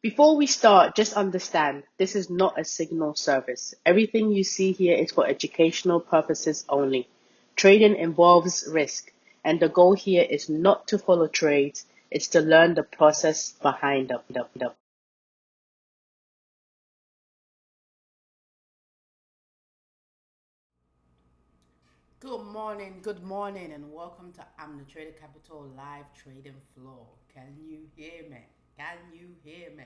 Before we start, just understand this is not a signal service. Everything you see here is for educational purposes only. Trading involves risk, and the goal here is not to follow trades, it's to learn the process behind them. Good morning, and welcome to I'm the Trader Capital live trading floor. Can you hear me? Can you hear me?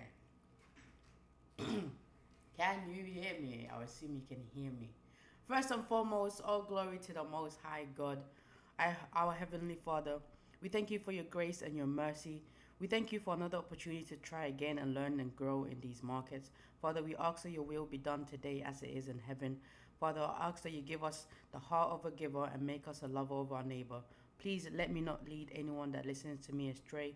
Can you hear me? I assume you can hear me. First and foremost, all glory to the Most High God, our Heavenly Father. We thank you for your grace and your mercy. We thank you for another opportunity to try again and learn and grow in these markets. Father, we ask that your will be done today as it is in heaven. Father, I ask that you give us the heart of a giver and make us a lover of our neighbor. Please let me not lead anyone that listens to me astray,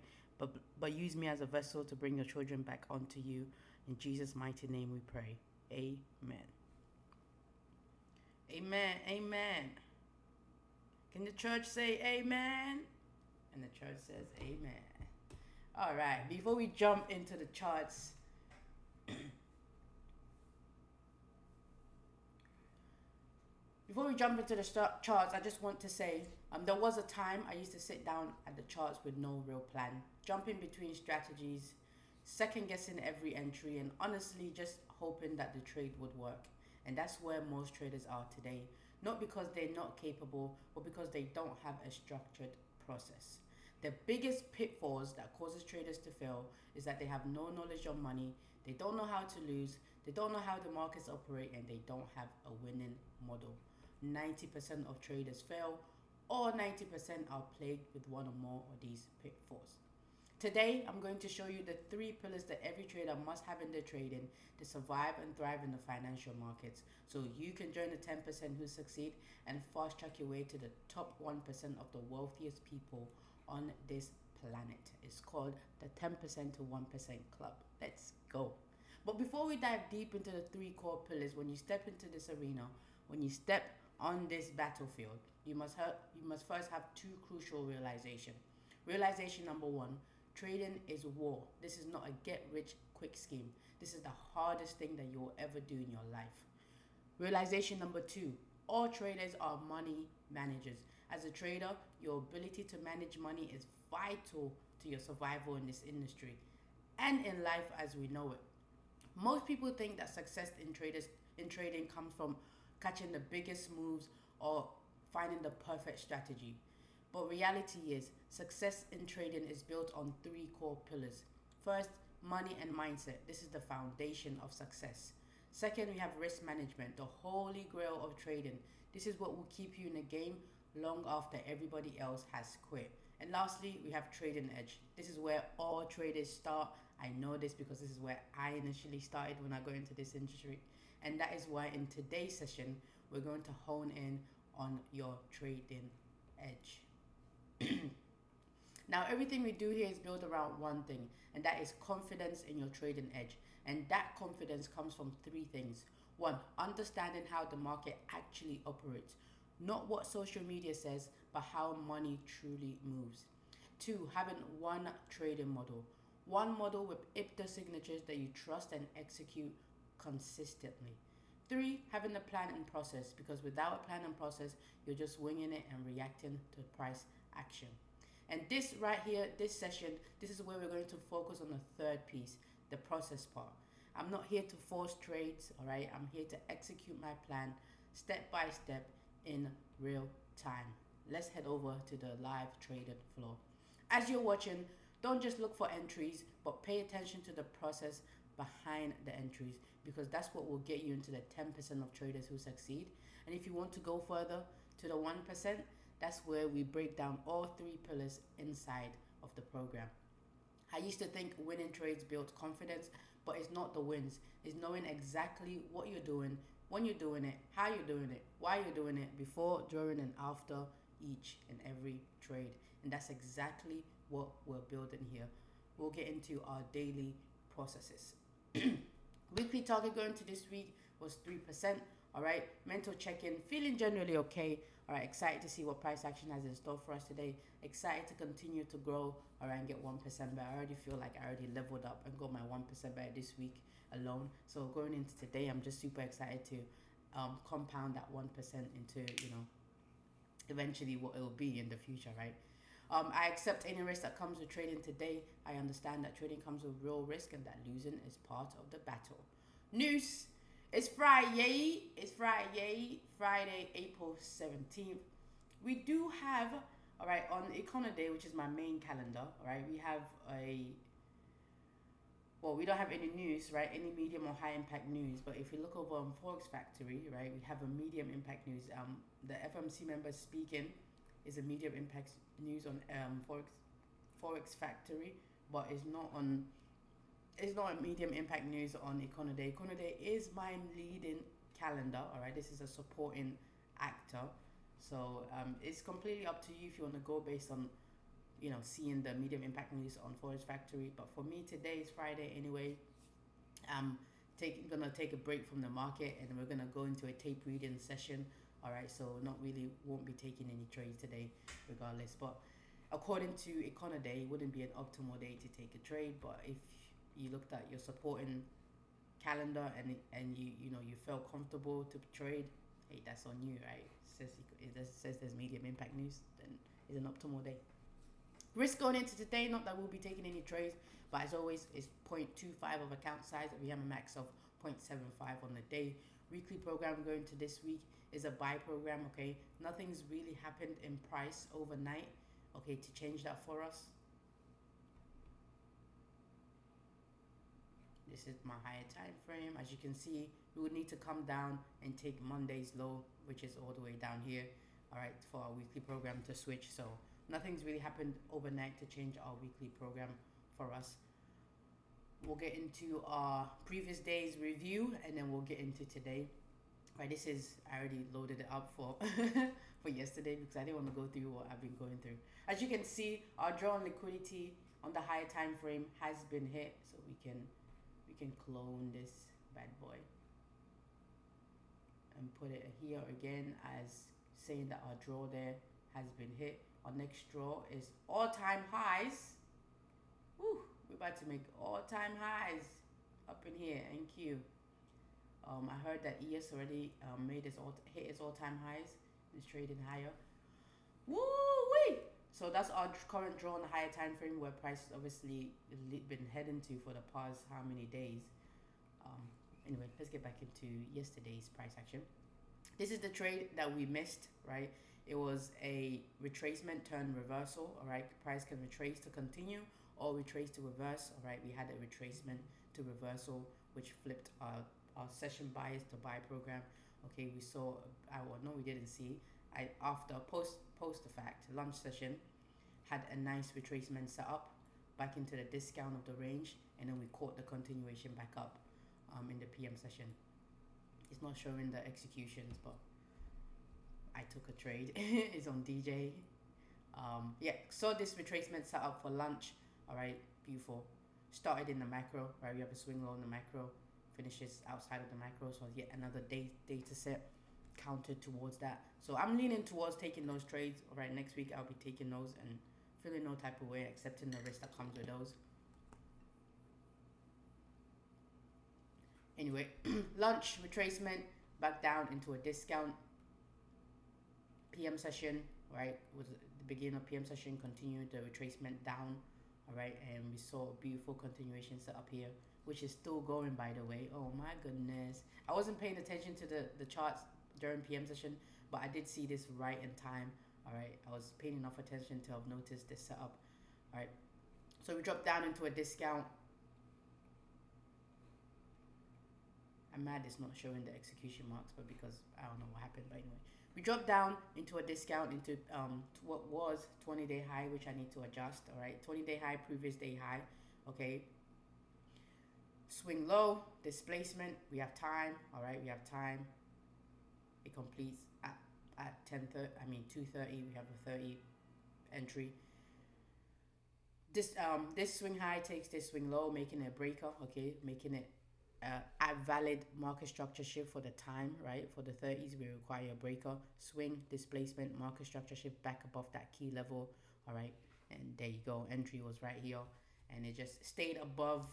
but use me as a vessel to bring your children back onto you. In Jesus' mighty name we pray. Amen. Amen. Amen. Can the church say amen? And the church says amen. All right. Before we jump into the charts, I just want to say there was a time I used to sit down at the charts with no real plan, jumping between strategies, second guessing every entry, and honestly just hoping that the trade would work. And that's where most traders are today. Not because they're not capable, but because they don't have a structured process. The biggest pitfalls that causes traders to fail is that they have no knowledge on money, they don't know how to lose, they don't know how the markets operate, and they don't have a winning model. 90% of traders fail, or 90% are plagued with one or more of these pitfalls. Today, I'm going to show you the three pillars that every trader must have in their trading to survive and thrive in the financial markets, so you can join the 10% who succeed and fast track your way to the top 1% of the wealthiest people on this planet. It's called the 10% to 1% Club. Let's go. But before we dive deep into the three core pillars, when you step into this arena, when you step on this battlefield, you must first have two crucial realizations. Realization number one: trading is war. This is not a get rich quick scheme. This is the hardest thing that you will ever do in your life. Realization number two: all traders are money managers. As a trader, your ability to manage money is vital to your survival in this industry and in life as we know it. Most people think that success in trading comes from catching the biggest moves or finding the perfect strategy. But reality is, success in trading is built on three core pillars. First, money and mindset. This is the foundation of success. Second, we have risk management, the holy grail of trading. This is what will keep you in the game long after everybody else has quit. And lastly, we have trading edge. This is where all traders start. I know this because this is where I initially started when I got into this industry. And that is why in today's session, we're going to hone in on your trading edge. Now, everything we do here is built around one thing, and that is confidence in your trading edge. And that confidence comes from three things. One, understanding how the market actually operates, not what social media says, but how money truly moves. Two, having one trading model, one model with IPTA signatures that you trust and execute consistently. Three, having a plan and process, because without a plan and process, you're just winging it and reacting to price action. And this right here, this session, this is where we're going to focus on the third piece, the process part. I'm not here to force trades, all right? I'm here to execute my plan step by step in real time. Let's head over to the live traded floor. As you're watching, don't just look for entries, but pay attention to the process behind the entries, because that's what will get you into the 10% of traders who succeed. And if you want to go further to the 1%, that's where we break down all three pillars inside of the program. I used to think winning trades built confidence, but it's not the wins. It's knowing exactly what you're doing, when you're doing it, how you're doing it, why you're doing it, before, during, and after each and every trade. And that's exactly what we're building here. We'll get into our daily processes. Weekly target going to this week was 3%. All right, mental check in, feeling generally okay, All right, excited to see what price action has in store for us today. Excited to continue to grow, all right, and get 1% better. I already feel like I already leveled up and got my 1% better this week alone. So going into today, I'm just super excited to compound that 1% into, eventually what it will be in the future, right? I accept any risk that comes with trading today. I understand that trading comes with real risk and that losing is part of the battle. News. It's Friday. It's Friday, April 17th. We do have, all right, on Econo Day, which is my main calendar, all right, we have we don't have any news, right? Any medium or high impact news. But if you look over on Forex Factory, right, we have a medium impact news. The FMC member speaking is a medium impact news on Forex Factory, but it's not a medium impact news on Econo Day. Econo Day is my leading calendar. All right, this is a supporting actor, so it's completely up to you if you want to go based on seeing the medium impact news on Forex Factory. But for me, today is Friday anyway. I'm gonna take a break from the market and we're gonna go into a tape reading session. All right, so won't be taking any trades today regardless. But according to Econo Day, it wouldn't be an optimal day to take a trade. But if you looked at your supporting calendar and you felt comfortable to trade, hey, that's on you, right? It says there's medium impact news, then it's an optimal day. Risk going into today, not that we'll be taking any trades, but as always, it's 0.25 of account size. We have a max of 0.75 on the day. Weekly program going to this week is a buy program, okay? Nothing's really happened in price overnight, okay, to change that for us. This is my higher time frame. As you can see, we would need to come down and take Monday's low, which is all the way down here, all right, for our weekly program to switch. So nothing's really happened overnight to change our weekly program for us. We'll get into our previous day's review and then we'll get into today. Right, I already loaded it up for for yesterday because I didn't want to go through what I've been going through. As you can see, our draw on liquidity on the higher time frame has been hit, so we can clone this bad boy and put it here again as saying that our draw there has been hit. Our next draw is all-time highs. Woo, we're about to make all-time highs up in here. NQ. I heard that ES already hit its all-time highs. It's trading higher. Woo-wee! So that's our current draw on the higher time frame, where price has obviously been heading to for the past how many days. Anyway, let's get back into yesterday's price action. This is the trade that we missed, right? It was a retracement turn reversal, all right? Price can retrace to continue or retrace to reverse, all right? We had a retracement to reversal, which flipped our session bias to buy program. Okay, we saw, we didn't see. After post the fact, lunch session had a nice retracement set up back into the discount of the range, and then we caught the continuation back up in the PM session. It's not showing the executions, but I took a trade. It's on DJ. So this retracement set up for lunch. All right, beautiful. Started in the macro, right? We have a swing low in the macro, finishes outside of the macro. So yet another data set counted towards that. So I'm leaning towards taking those trades. All right, next week I'll be taking those and feeling no type of way, accepting the risk that comes with those. Anyway, lunch retracement back down into a discount. PM session, right, was the beginning of PM session, continued the retracement down, all right, and we saw a beautiful continuation set up here, which is still going, by the way. Oh my goodness, I wasn't paying attention to the charts during PM session, but I did see this right in time. All right, I was paying enough attention to have noticed this setup. All right, so we dropped down into a discount. I'm mad it's not showing the execution marks, but because I don't know what happened. But anyway, we dropped down into a discount into what was 20-day high, which I need to adjust. All right, 20-day high, previous day high. Okay, swing low, displacement. We have time. All right, we have time. It completes at 2:30. We have a 30 entry. This swing high takes this swing low, making it a breaker. Okay, making it at valid market structure shift for the time, right? For the 30s, we require a breaker, swing, displacement, market structure shift back above that key level, all right? And there you go, entry was right here, and it just stayed above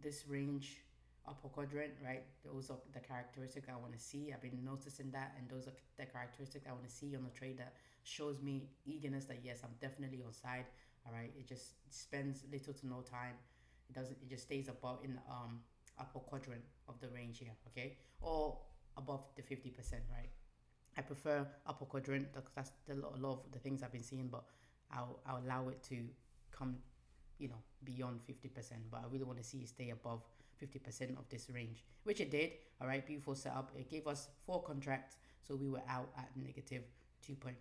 this range, upper quadrant, right? Those are the characteristics I want to see. I've been noticing that, and those are the characteristics I want to see on the trade that shows me eagerness that yes, I'm definitely on side, all right? It just spends little to no time. It just stays above in upper quadrant of the range here, okay, or above the 50%, right? I prefer upper quadrant because that's a lot of the things I've been seeing, but I'll allow it to come, beyond 50%, but I really want to see it stay above 50% of this range, which it did. All right, beautiful setup. It gave us 4 contracts, so we were out at negative 2.5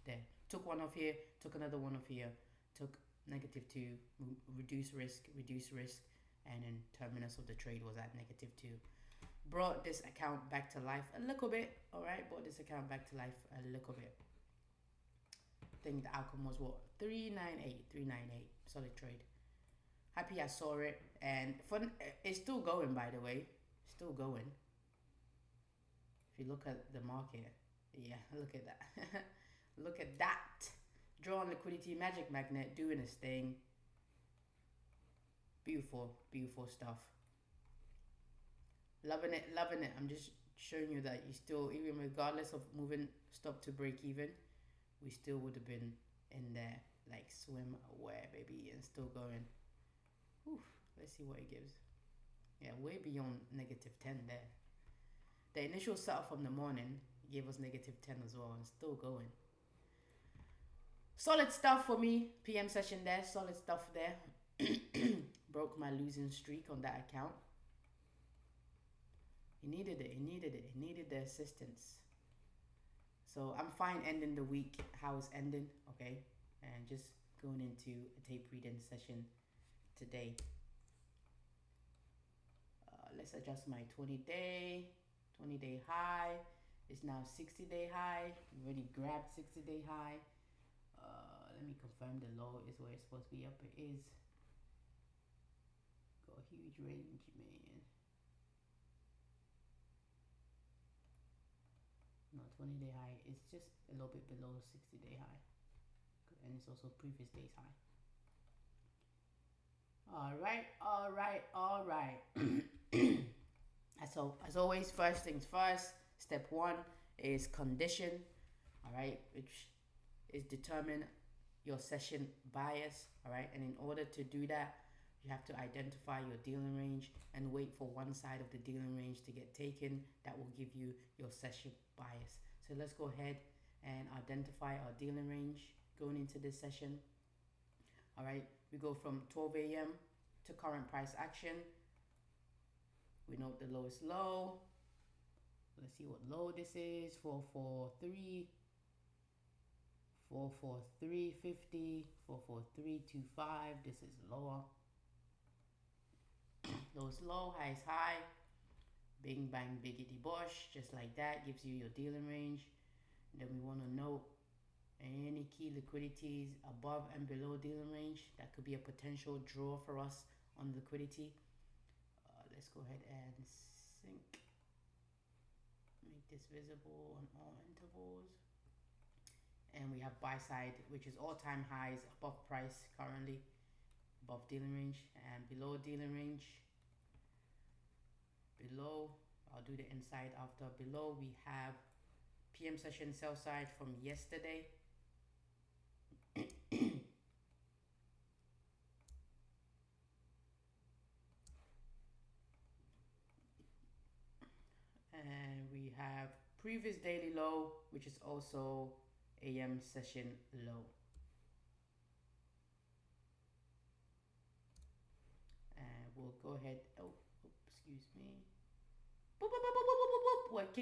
there. Took one off here, took another one off here, took -2, reduce risk, and then terminus of the trade was at -2. Brought this account back to life a little bit. All right, brought this account back to life a little bit. I think the outcome was what, 398. Solid trade. Happy I saw it, and fun. It's still going, by the way, still going. If you look at the market, yeah, look at that. Look at that. Draw on liquidity, magic magnet doing its thing. Beautiful stuff. Loving it. I'm just showing you that you still, even regardless of moving stop to break even, we still would have been in there like swim away, baby, and still going. Oof, let's see what it gives. Yeah, way beyond -10 there. The initial setup from the morning gave us -10 as well, and still going. Solid stuff for me. PM session there, solid stuff there. Broke my losing streak on that account. It needed the assistance. So I'm fine ending the week how it's ending, okay? And just going into a tape reading session today. Let's adjust my 20-day high. It's now 60-day high. We already grabbed 60-day high. Let me confirm the low is where it's supposed to be up. It is. Got a huge range, man. No, 20-day high is just a little bit below 60-day high. And it's also previous day's high. All right. So, as always, first things first, step 1 is condition, all right, which is determine your session bias, all right, and in order to do that, you have to identify your dealing range and wait for one side of the dealing range to get taken. That will give you your session bias. So let's go ahead and identify our dealing range going into this session. All right, we go from 12 a.m. to current price action. We note the lowest low. Let's see what low this is. 443. 443.50, 443.25. This is lower. Lowest low, highest high. Bing bang biggity bosh, just like that gives you your dealing range. Then we want to note any key liquidities above and below dealing range. That could be a potential draw for us on liquidity. Let's go ahead and sync. Make this visible on all intervals. And we have buy side, which is all-time highs above price currently, above dealing range, and below dealing range. Below, I'll do the inside after. Below we have PM session sell side from yesterday. And we have previous daily low, which is also AM session low. And we'll go ahead. Oh, excuse me. Boop, boop, boop, boop, boop, boop, boop. We're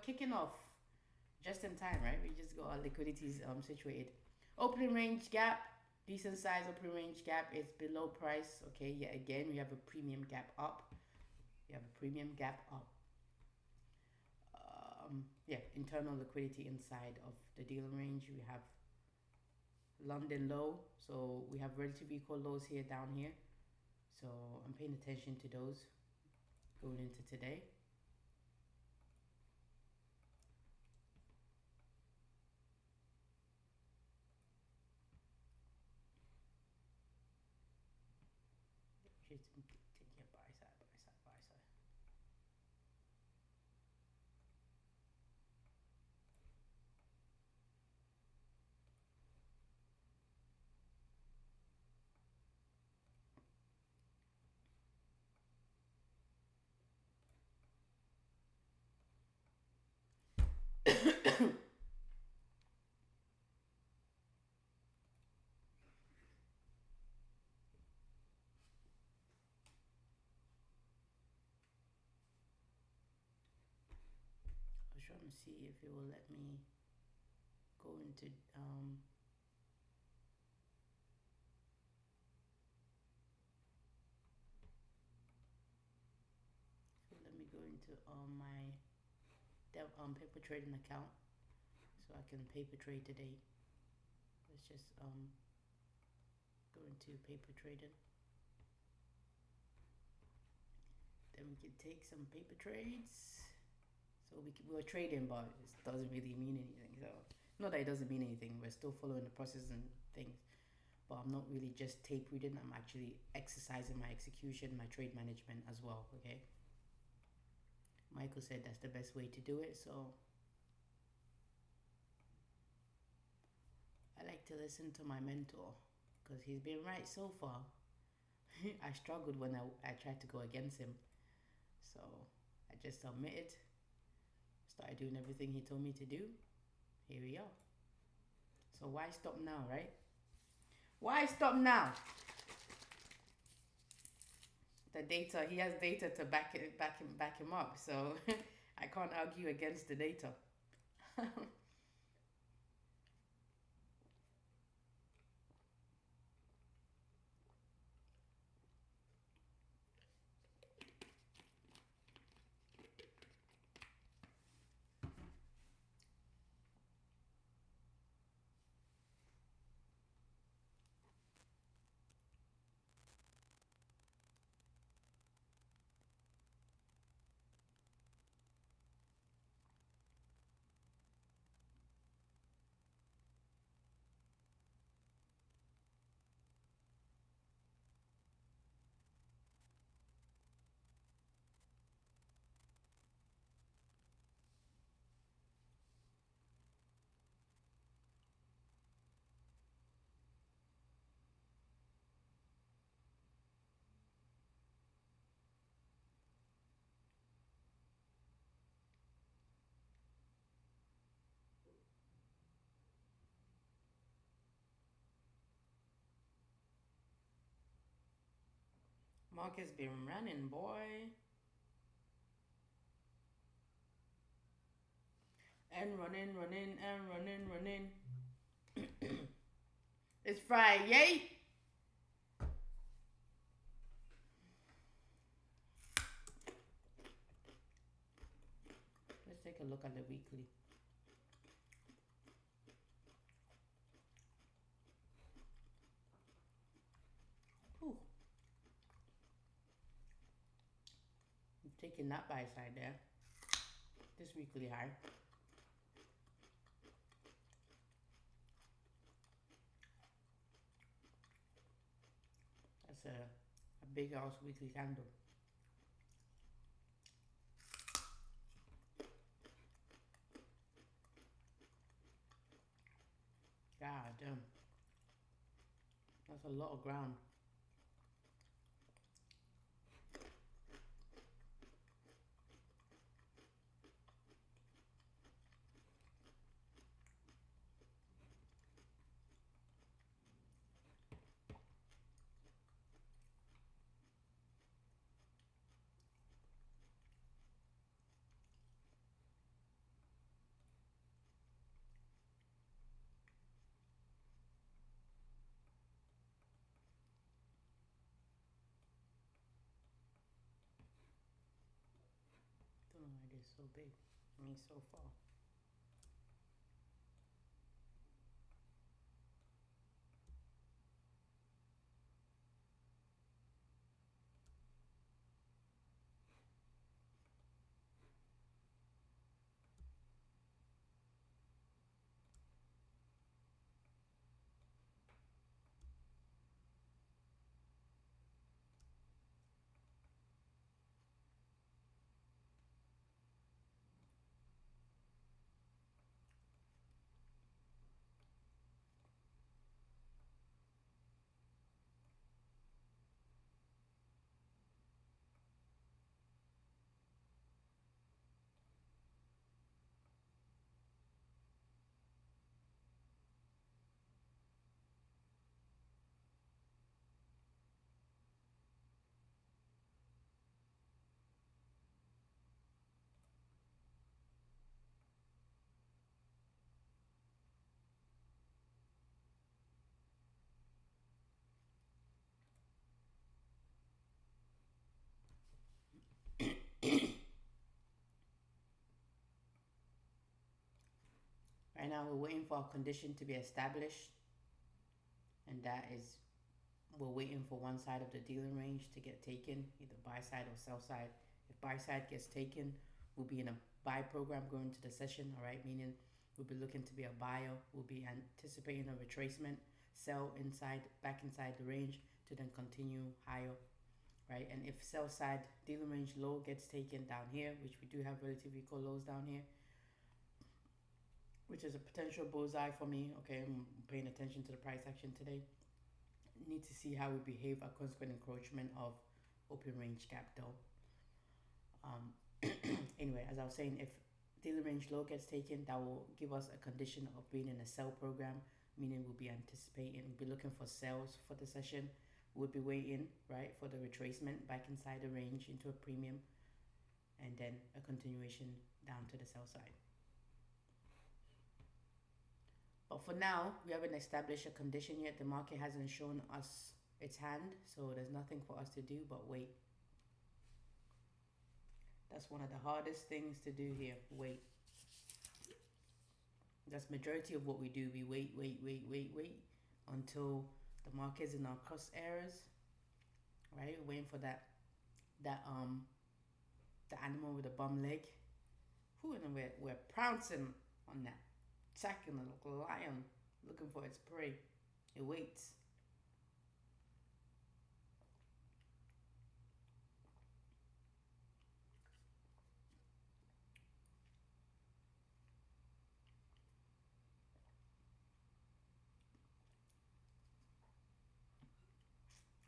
kicking off. Just in time, right? We just got our liquidities situated. Opening range gap, decent size opening range gap is below price. Okay, yeah, again, we have a premium gap up. Yeah, internal liquidity inside of the dealing range. We have London low, so we have relatively equal lows here, down here. So I'm paying attention to those. going into today. Just take it buy side, buy side, buy side. I was trying to see if it will let me go into so let me go into my paper trading account so I can paper trade today. Let's just go into paper trading. Then we can take some paper trades. So we're trading, but it doesn't really mean anything. So not that it doesn't mean anything. We're still following the process and things. But I'm not really just tape reading. I'm actually exercising my execution, my trade management as well. Okay. Michael said that's the best way to do it. So I like to listen to my mentor because he's been right so far. I struggled when I tried to go against him. So I just submitted, started doing everything he told me to do. Here we are. So why stop now, right? Why stop now? The data, he has data to back him up. So I can't argue against the data. Market's been running, boy. And running. It's Friday. Let's take a look at the weekly. Ooh. I'm taking that buy side there. This weekly high. That's a big ass weekly candle. God damn. That's a lot of ground. Don't know why it is so big. I mean, so far. now we're waiting for a condition to be established, and that is we're waiting for one side of the dealing range to get taken, either buy side or sell side. If buy side gets taken, we'll be in a buy program going into the session, all right? Meaning we'll be looking to be a buyer. We'll be anticipating a retracement, sell inside, back inside the range to then continue higher, right? And if sell side dealing range low gets taken down here, which we do have relatively equal lows down here, which is a potential bullseye for me. Okay, I'm paying attention to the price action today. Need to see how we behave at consequent encroachment of open range gap though. Anyway, as I was saying, if dealing range low gets taken, that will give us a condition of being in a sell program, meaning we'll be anticipating, we'll be looking for sales for the session. We'll be waiting, right, for the retracement back inside the range into a premium, and then a continuation down to the sell side. But for now, we haven't established a condition yet. The market hasn't shown us its hand, so there's nothing for us to do but wait. That's one of the hardest things to do here, wait. That's majority of what we do. We wait until the market's in our cross areas, right? We're waiting for the animal with the bum leg. And we're pouncing on that, attacking like a lion, looking for its prey. It waits.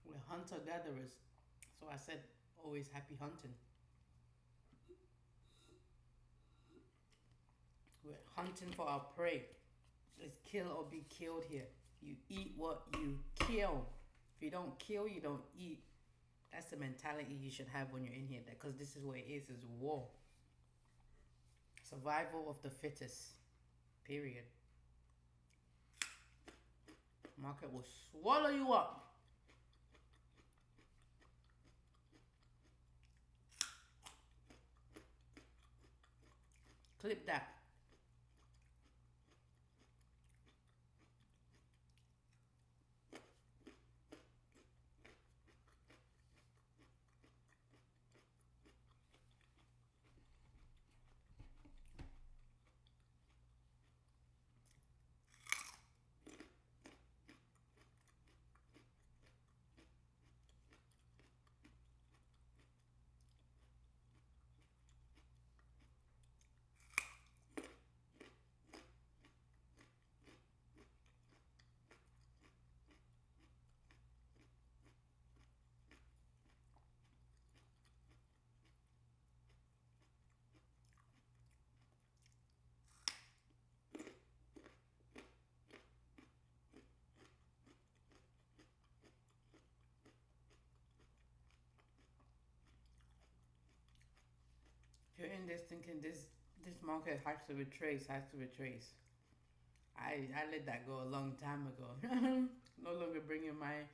We're hunter-gatherers, so I said always happy hunting. We're hunting for our prey. It's kill or be killed here. You eat what you kill. If you don't kill, you don't eat. That's the mentality you should have when you're in here, because this is what it is war. Survival of the fittest, period. Market will swallow you up. Clip that. If you're in this thinking this market has to retrace, I let that go a long time ago. No longer bringing my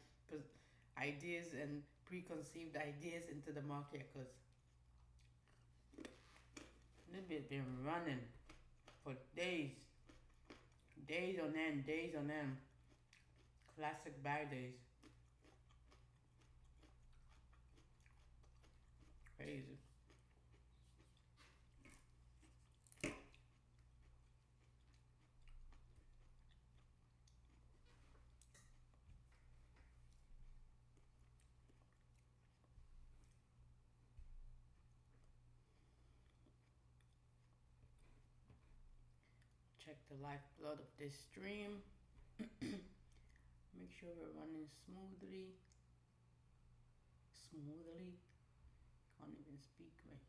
ideas and preconceived ideas into the market, because this bit's been running for days on end. Classic buy days. Crazy. Check the lifeblood of this stream. Make sure we're running smoothly. Can't even speak right.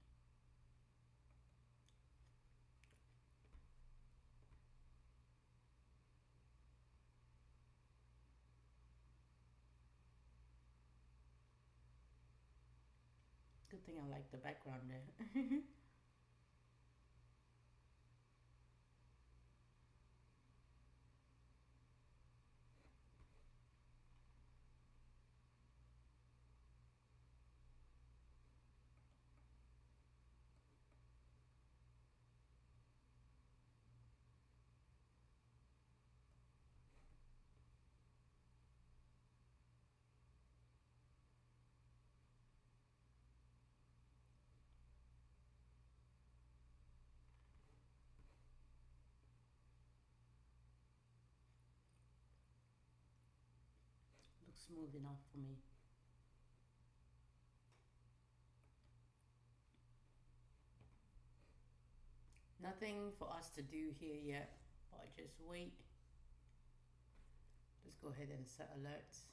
Good thing I like the background there. smooth enough for me. Nothing for us to do here yet, but just wait. Let's go ahead and set alerts.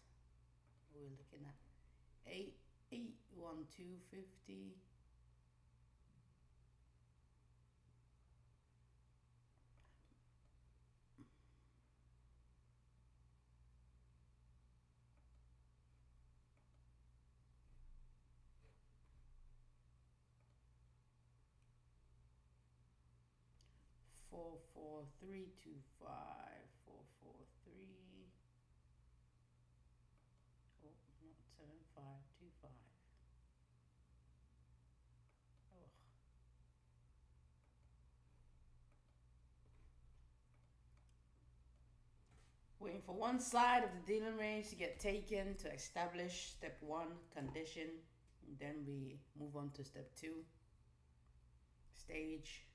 We're looking at 81250. Four, 44325 443. Oh, not 7525. Oh. Waiting for one side of the dealing range to get taken to establish step 1 condition. And then we move on to step 2 stage.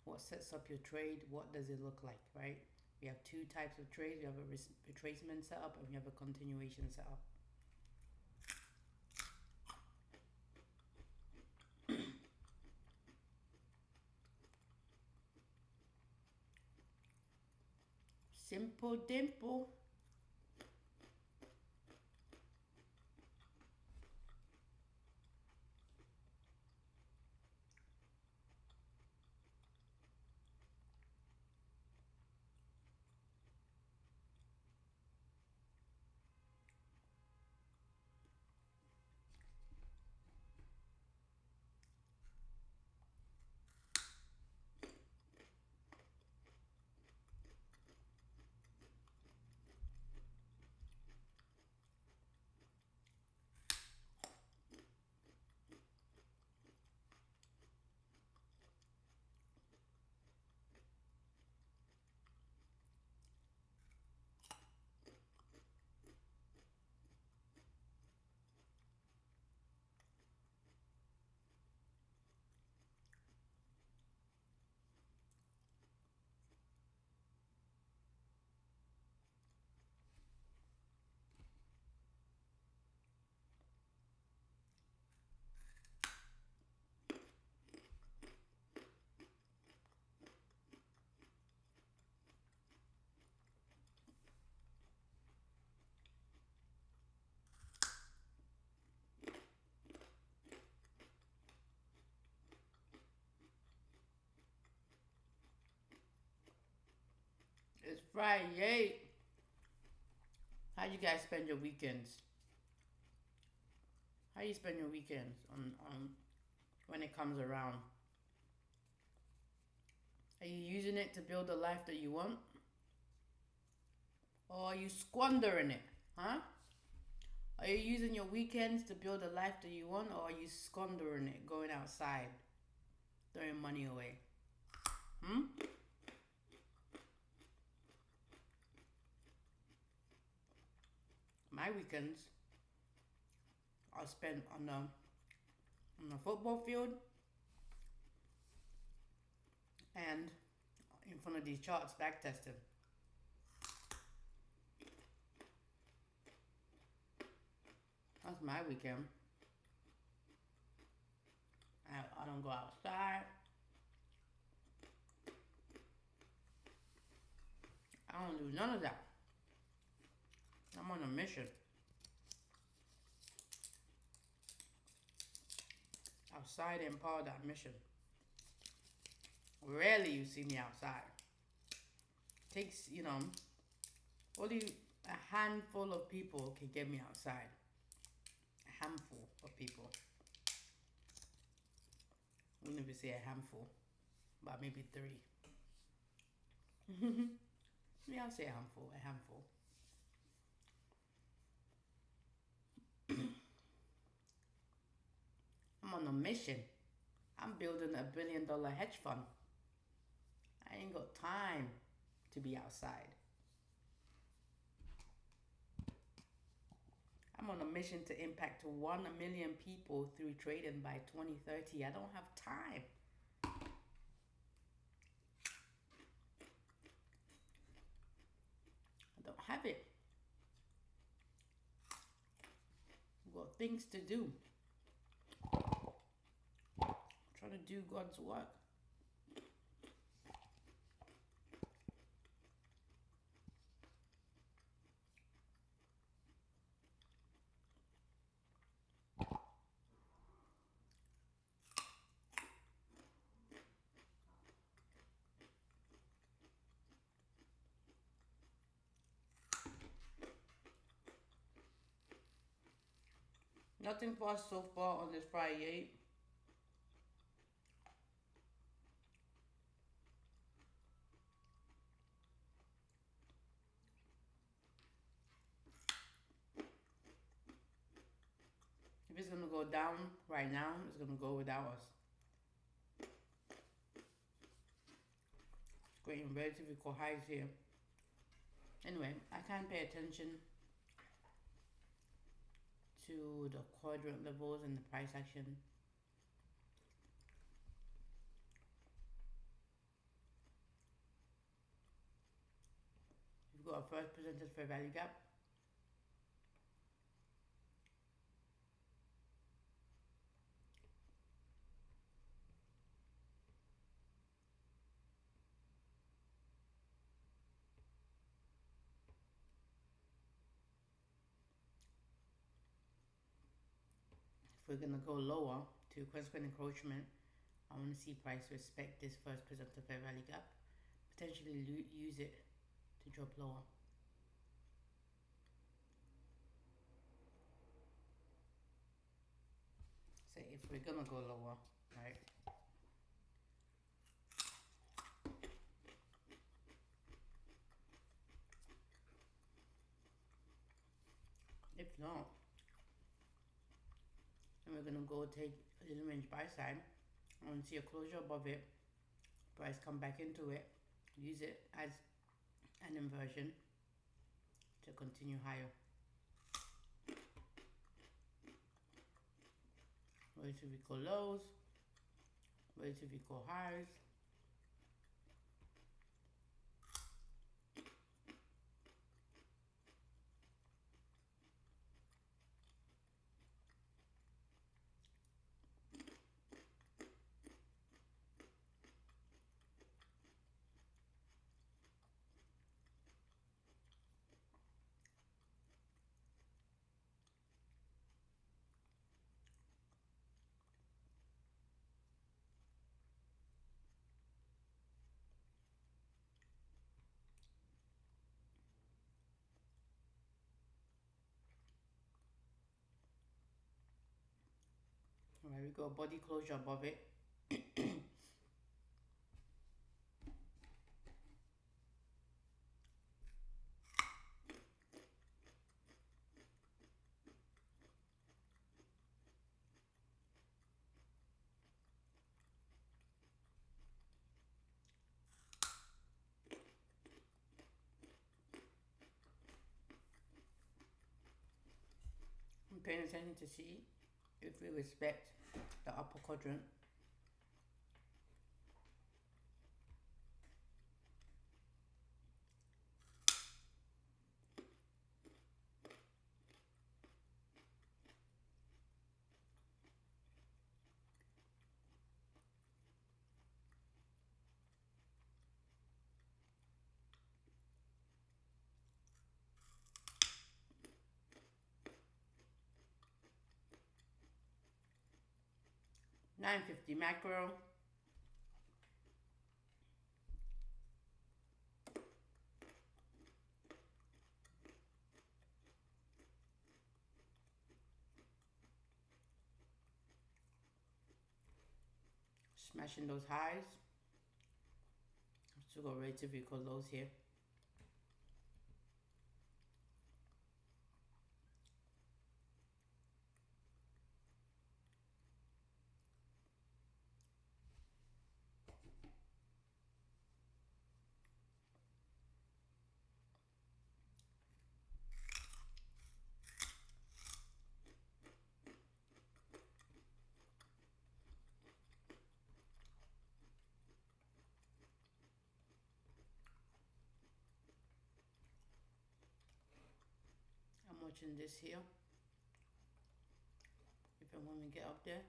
What sets up your trade? What does it look like, right? We have two types of trades. We have a retracement setup and we have a continuation setup. Simple dimple. It's Friday. How you guys spend your weekends? How you spend your weekends on when it comes around? Are you using it to build the life that you want? Or are you squandering it? Huh? Are you using your weekends to build the life that you want, or are you squandering it, going outside, throwing money away? My weekends are spent on the football field and in front of these charts back testing. That's my weekend. I don't go outside. I don't do none of that. I'm on a mission. Outside and part of that mission. Rarely you see me outside. Takes, only a handful of people can get me outside. A handful of people. I wouldn't even say a handful, but maybe 3. Yeah, I'll say a handful. I'm on a mission. I'm building $1 billion hedge fund. I ain't got time to be outside. I'm on a mission to impact 1 million people through trading by 2030. I don't have time. I don't have it. things to do. Trying to do God's work. Nothing fast so far on this Friday. If it's gonna go down right now, it's gonna go without us. It's creating relatively equal highs here. Anyway, I can't pay attention to the quadrant levels and the price action. We've got a first presented fair value gap. If we're gonna go lower to consequent encroachment, I want to see price respect this first presented fair value gap, potentially use it to drop lower. So if we're gonna go lower, right? If not, then we're gonna go take a little range buy side. I want to see a closure above it, price come back into it, use it as an inversion to continue higher. Relative equal lows, relative equal highs. Alright, we got body closure above it. I'm paying attention to see if we respect the upper quadrant. $9.50 macro. Smashing those highs. Still got relative equal lows here. I'm watching this here. if and when we get up there.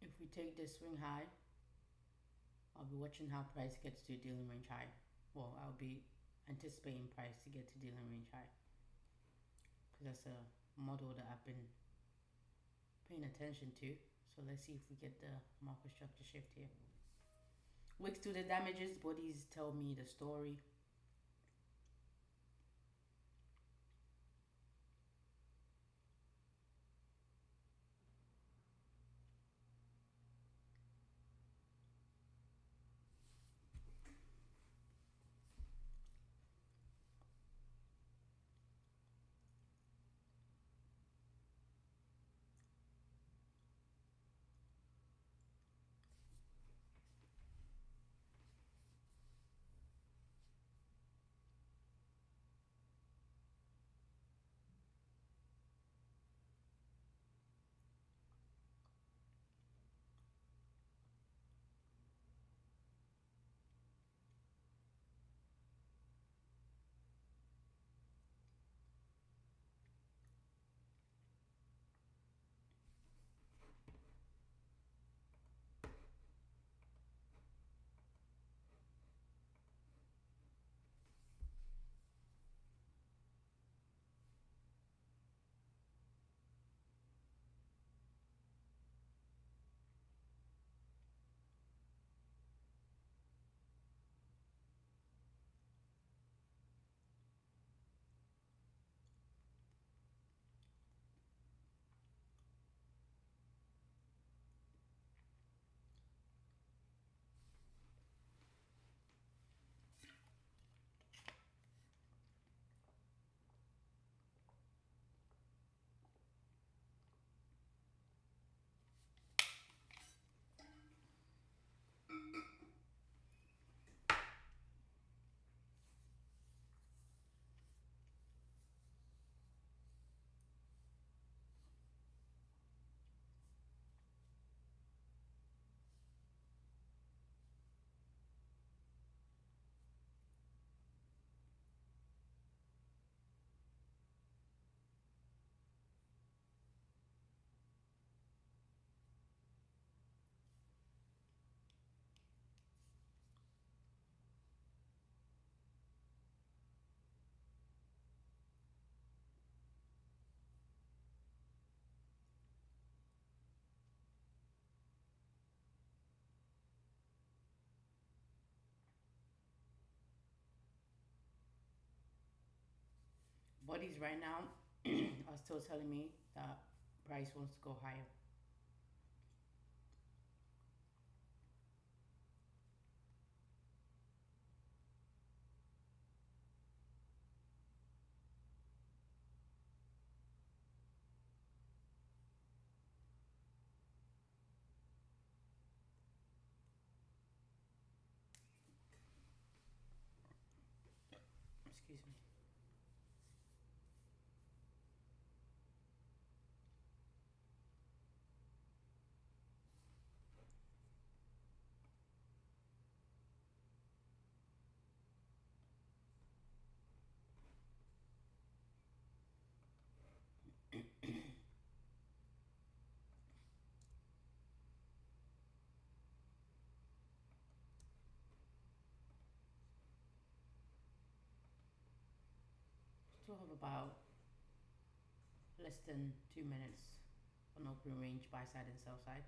If we take this swing high, I'll be watching how price gets to dealing range high. Well, I'll be anticipating price to get to dealing range high, because that's a model that I've been paying attention to. So let's see if we get the market structure shift here. Wicks do the damages, bodies tell me the story. Bodies right now are still telling me that price wants to go higher. Excuse me. Still have about less than 2 minutes on open range buy side and sell side.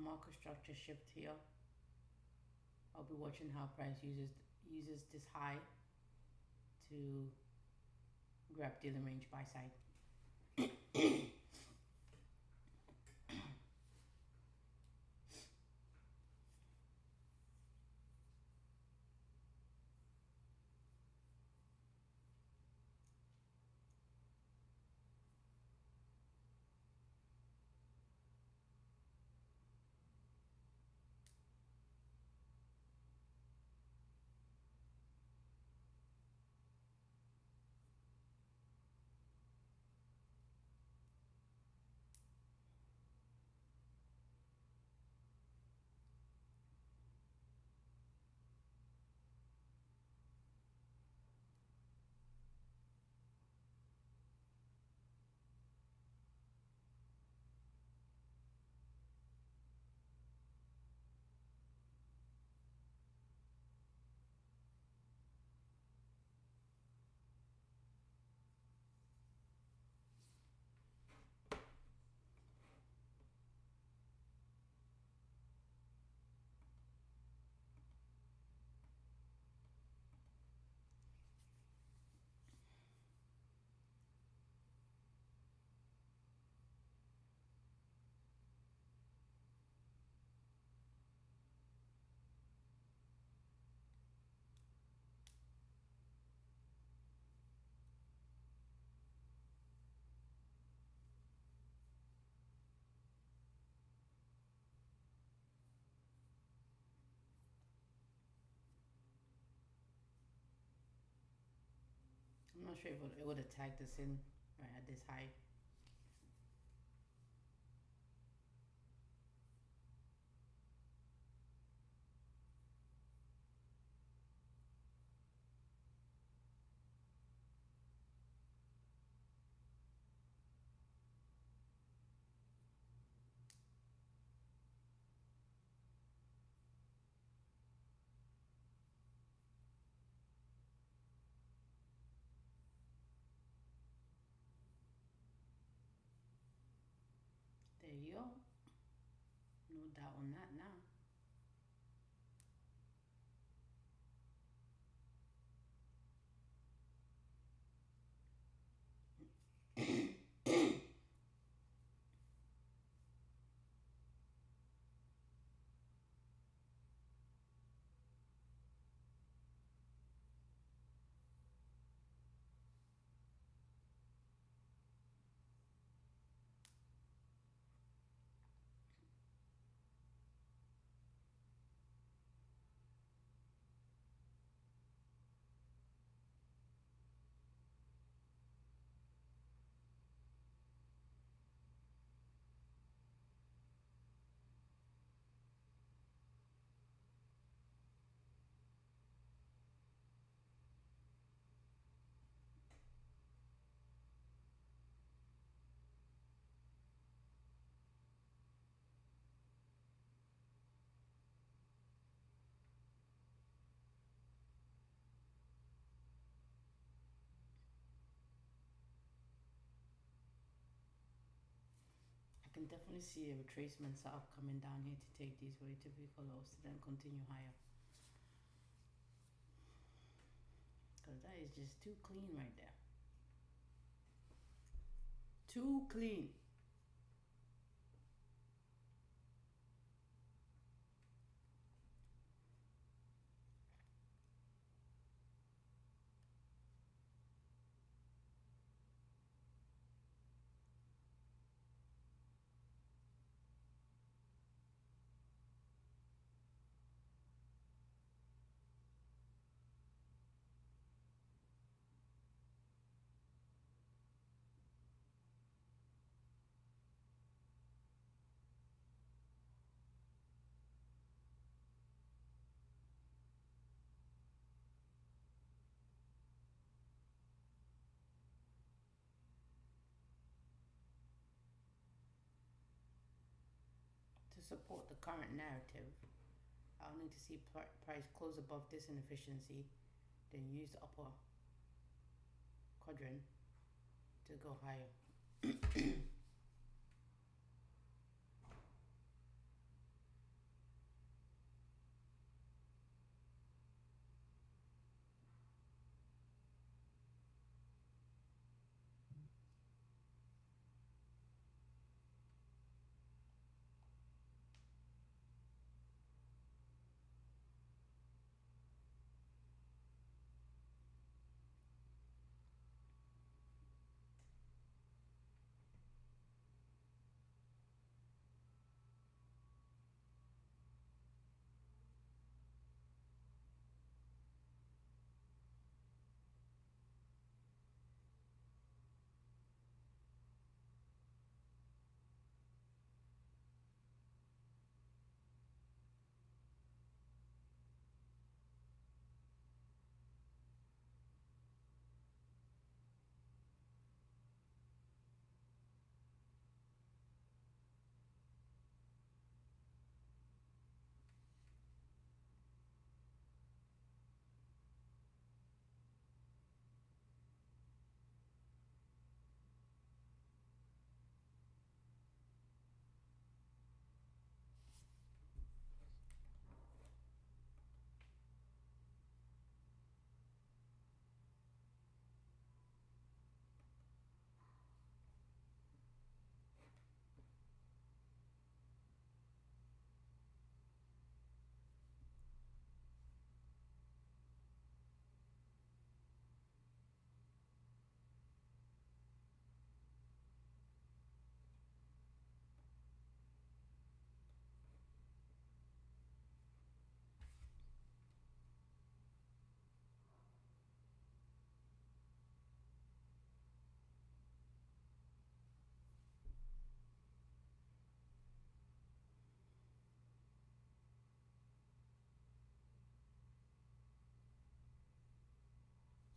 Market structure shift here. I'll be watching how price uses this high to grab dealing range buy side. I'm not sure if it would have tagged us in right at this high. on that now. I can definitely see a retracement setup coming down here to take these very typical lows to then continue higher. Because that is just too clean right there. Too clean. To support the current narrative, I'll need to see price close above this inefficiency, then use the upper quadrant to go higher.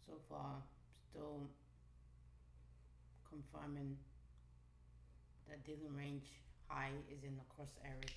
So far, still confirming that daily range high is in the cross areas.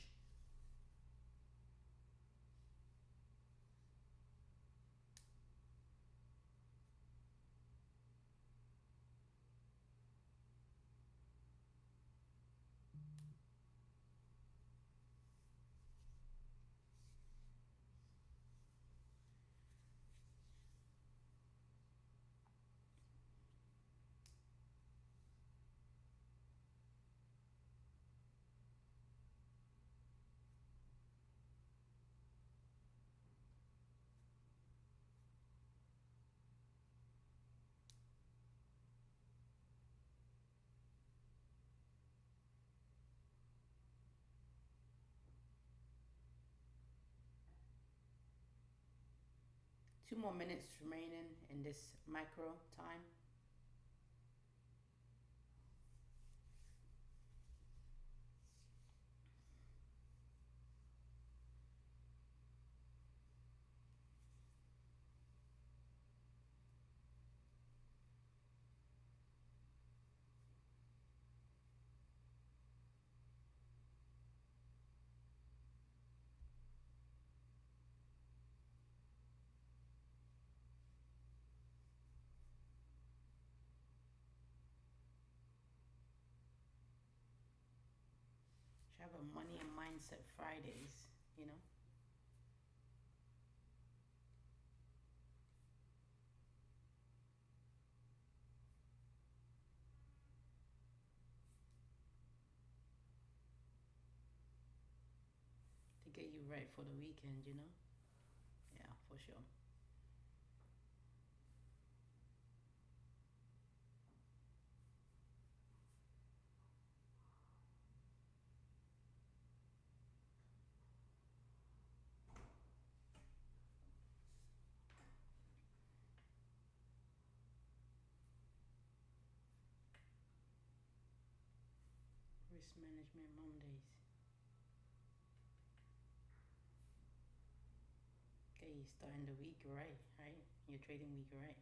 2 more minutes remaining in this micro time. Should have a money and mindset Fridays, you know? To get you right for the weekend, you know? Yeah, for sure. Risk management Mondays. Okay, you're starting the week right? Your trading week right?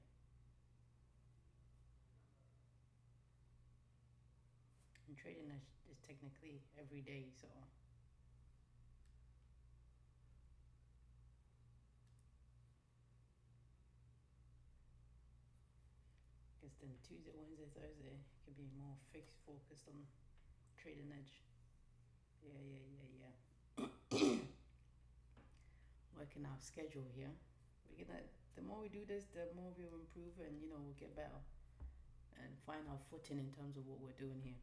And trading is technically every day, so I guess then Tuesday, Wednesday, Thursday could be more fixed, focused on trading edge. Yeah. Working our schedule here. The more we do this, the more we'll improve, and we'll get better and find our footing in terms of what we're doing here.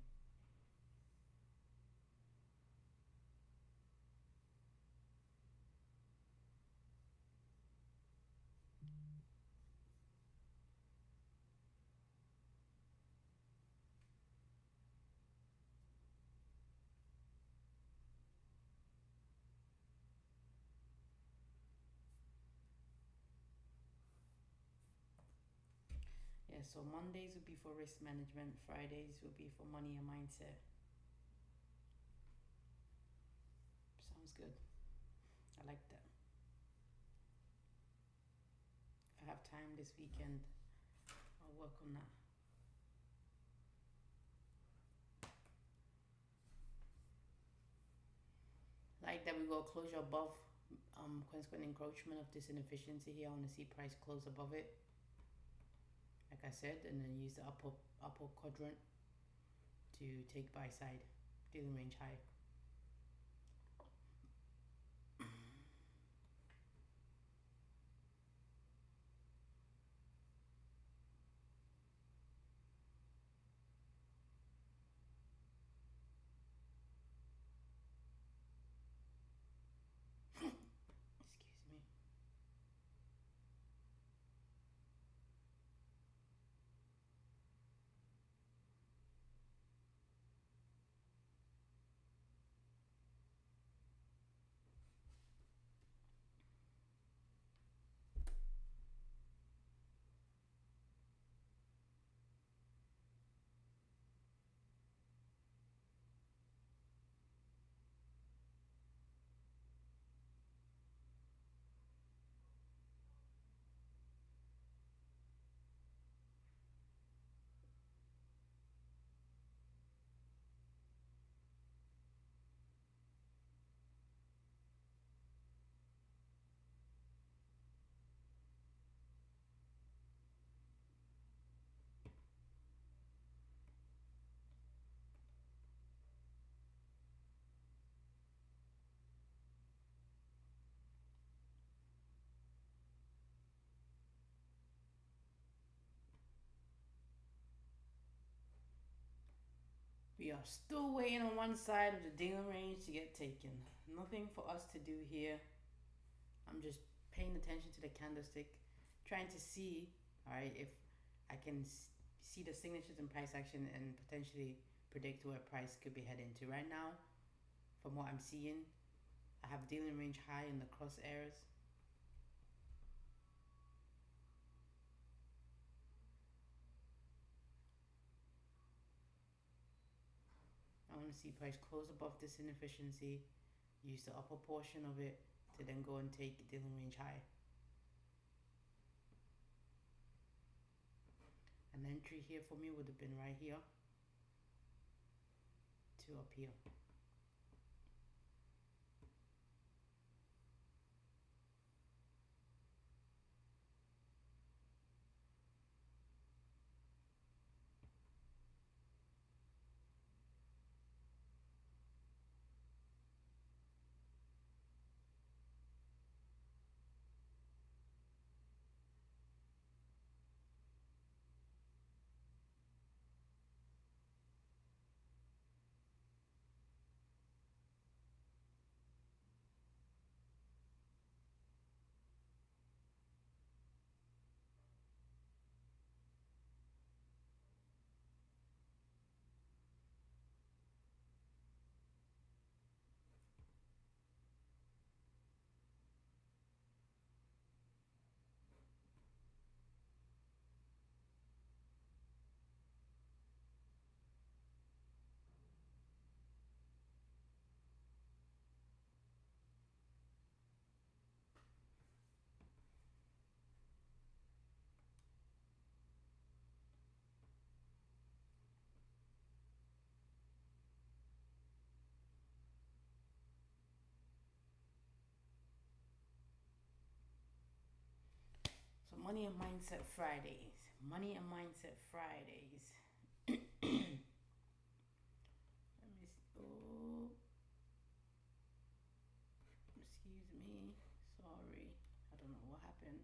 Yeah, so Mondays would be for risk management, Fridays would be for money and mindset. Sounds good. I like that. If I have time this weekend, I'll work on that. Like that we go closure above consequent encroachment of this inefficiency here. I want to see price close above it, like I said, and then use the upper quadrant to take buy side dealing range high. Excuse me. We are still waiting on one side of the dealing range to get taken. Nothing for us to do here. I'm just paying attention to the candlestick, trying to see, alright, if I can see the signatures in price action and potentially predict where price could be heading to. Right now, from what I'm seeing, I have dealing range high in the crosshairs. to see price close above this inefficiency, use the upper portion of it to then go and take dealing range high. An entry here for me would have been right here to up here. So money and mindset Fridays. Money and mindset Fridays. Let me see. Oh, excuse me. Sorry. I don't know what happened.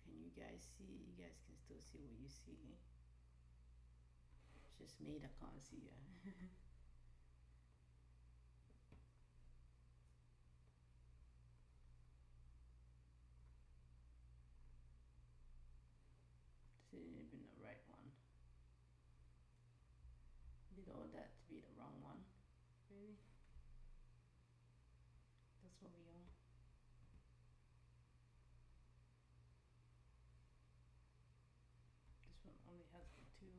Can you guys see? You guys can still see what you see. It's just me that can't see it. This isn't even the right one. Did all that to be the wrong one? Really? That's what we are. This one only has the two.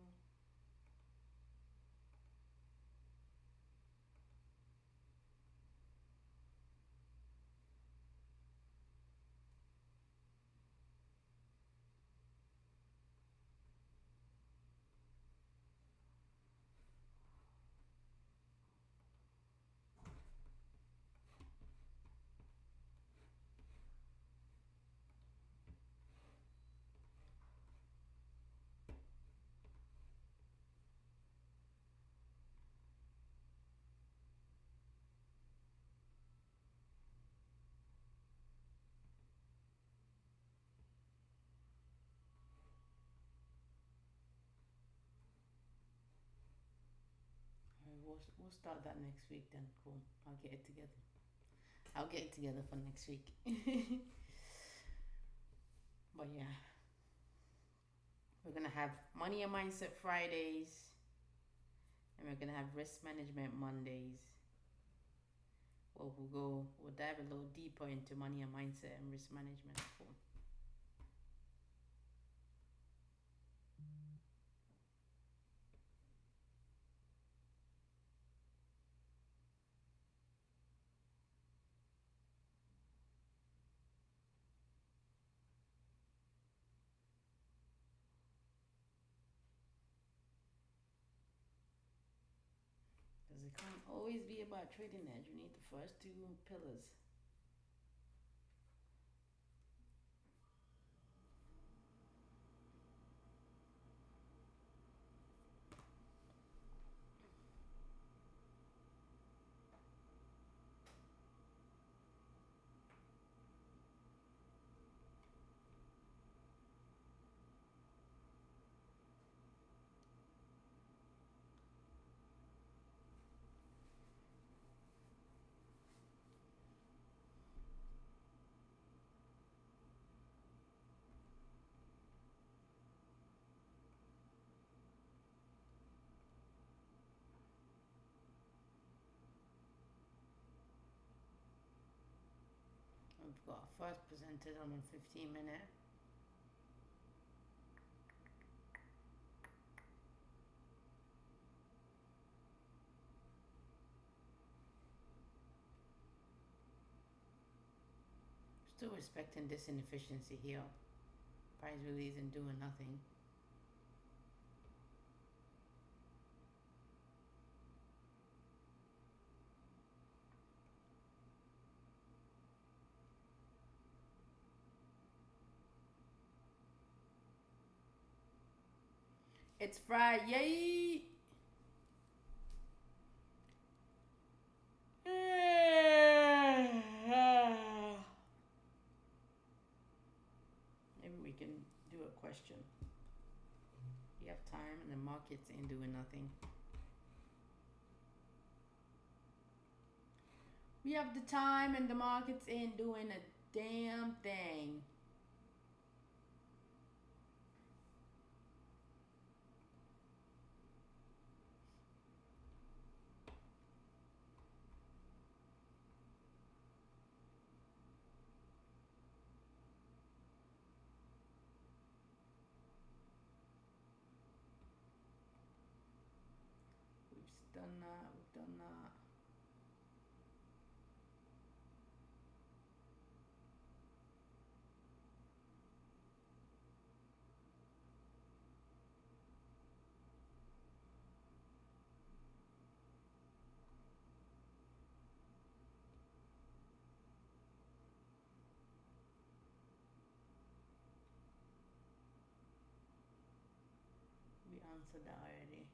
We'll start that next week then. Cool. I'll get it together. I'll get it together for next week. But yeah, we're gonna have money and mindset Fridays, and we're gonna have risk management Mondays. Well, we'll dive a little deeper into money and mindset and risk management. Cool. Because it can't always be about trading edge. You need the first two pillars. We've got our first presented on a 15-minute. Still respecting this inefficiency here. Price really isn't doing nothing. It's Friday. Maybe we can do a question. We have time and the markets ain't doing nothing. We have the time and the markets ain't doing a damn thing. We've done that, we've done that. We answered that already.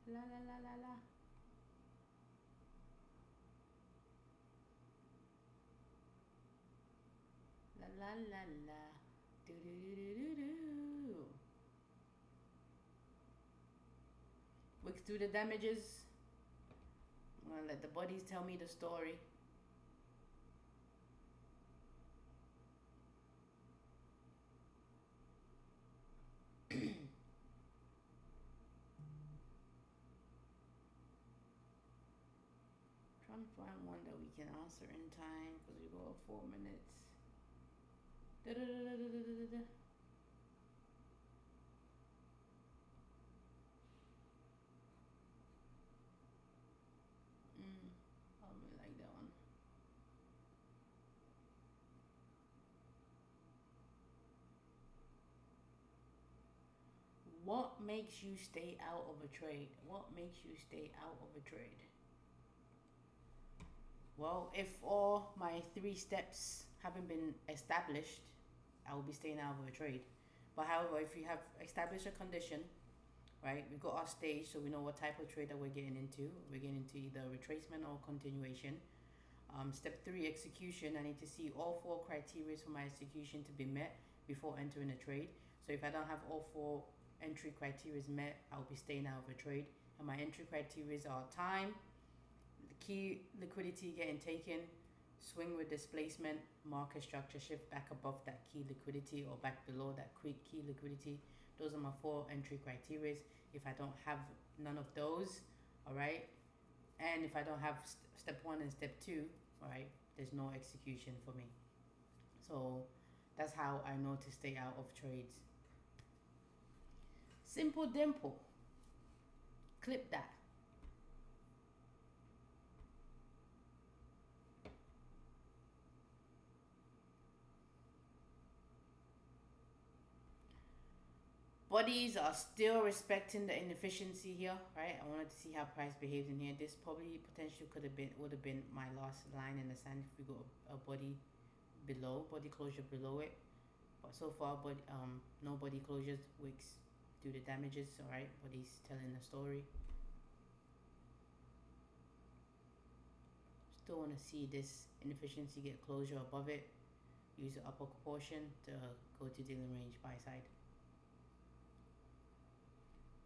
La la la la la. La la la la. Do do do do do do. Wicks do the damages. I'm gonna let the bodies tell me the story. Trying to find one that we can answer in time because we go 4 minutes. Da da da da da da da. I really like that one. What makes you stay out of a trade? What makes you stay out of a trade? Well, if all my 3 steps haven't been established, I will be staying out of a trade. But however, if you have established a condition, right, we got our stage, so we know what type of trade that we're getting into. We're getting into either retracement or continuation. Step 3, execution. I need to see all 4 criteria for my execution to be met before entering a trade. So if I don't have all 4 entry criteria met, I'll be staying out of a trade. And my entry criteria are time, the key liquidity getting taken, swing with displacement, market structure shift back above that key liquidity or back below that key liquidity. Those are my 4 entry criteria. If I don't have none of those, all right, and if I don't have step 1 and step 2, all right, there's no execution for me. So that's how I know to stay out of trades. Simple dimple. Clip that. Bodies are still respecting the inefficiency here, right? I wanted to see how price behaves in here. This probably potentially would have been my last line in the sand if we got a body closure below it. But so far, no body closures. Wicks do the damages, all right? Body's telling the story. Still want to see this inefficiency get closure above it. Use the upper portion to go to dealing range buy side.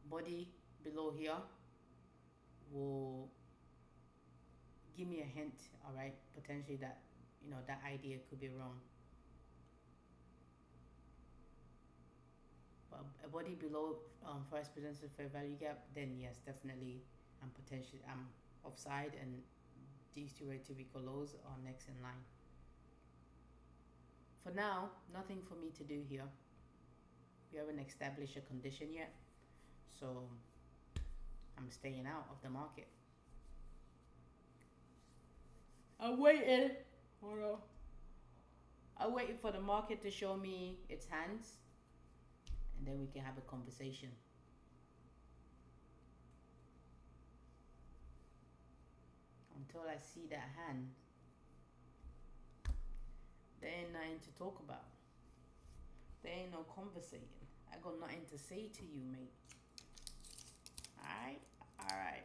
Body below here will give me a hint, all right, potentially that, you know, that idea could be wrong. But a body below first presents a fair value gap, then yes, definitely I'm offside and these 2 activity lows are next in line. for now, nothing for me to do here. We haven't established a condition yet, so I'm staying out of the market. I'm waiting. Hold on. I'm waiting for the market to show me its hands, and then we can have a conversation. Until I see that hand, there ain't nothing to talk about. There ain't no conversating. I got nothing to say to you, mate. Alright? Alright.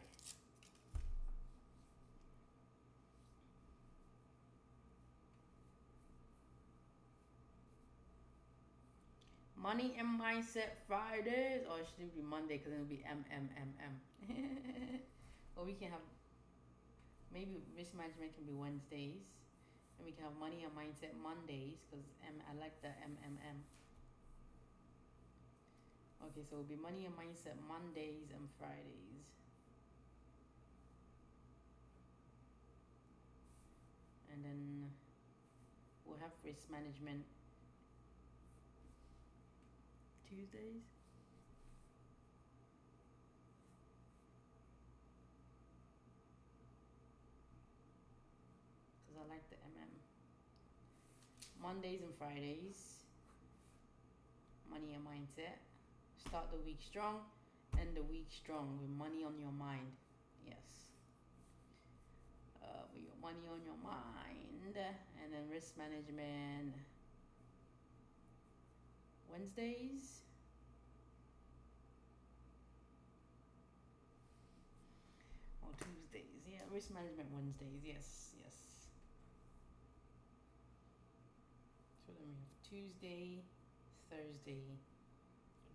Money and Mindset Fridays. Or it shouldn't be Monday because it'll be MMMM. Or we can have, maybe risk management can be Wednesdays. And we can have Money and Mindset Mondays because I like the MMM. Okay, so it'll be Money and Mindset Mondays and Fridays. And then we'll have risk management Tuesdays. Because I like the MM. Mondays and Fridays. Money and Mindset. Start the week strong, end the week strong with money on your mind. Yes. With your money on your mind. And then risk management Wednesdays. Or Tuesdays. Yeah, risk management Wednesdays. Yes, yes. So then we have Tuesday, Thursday,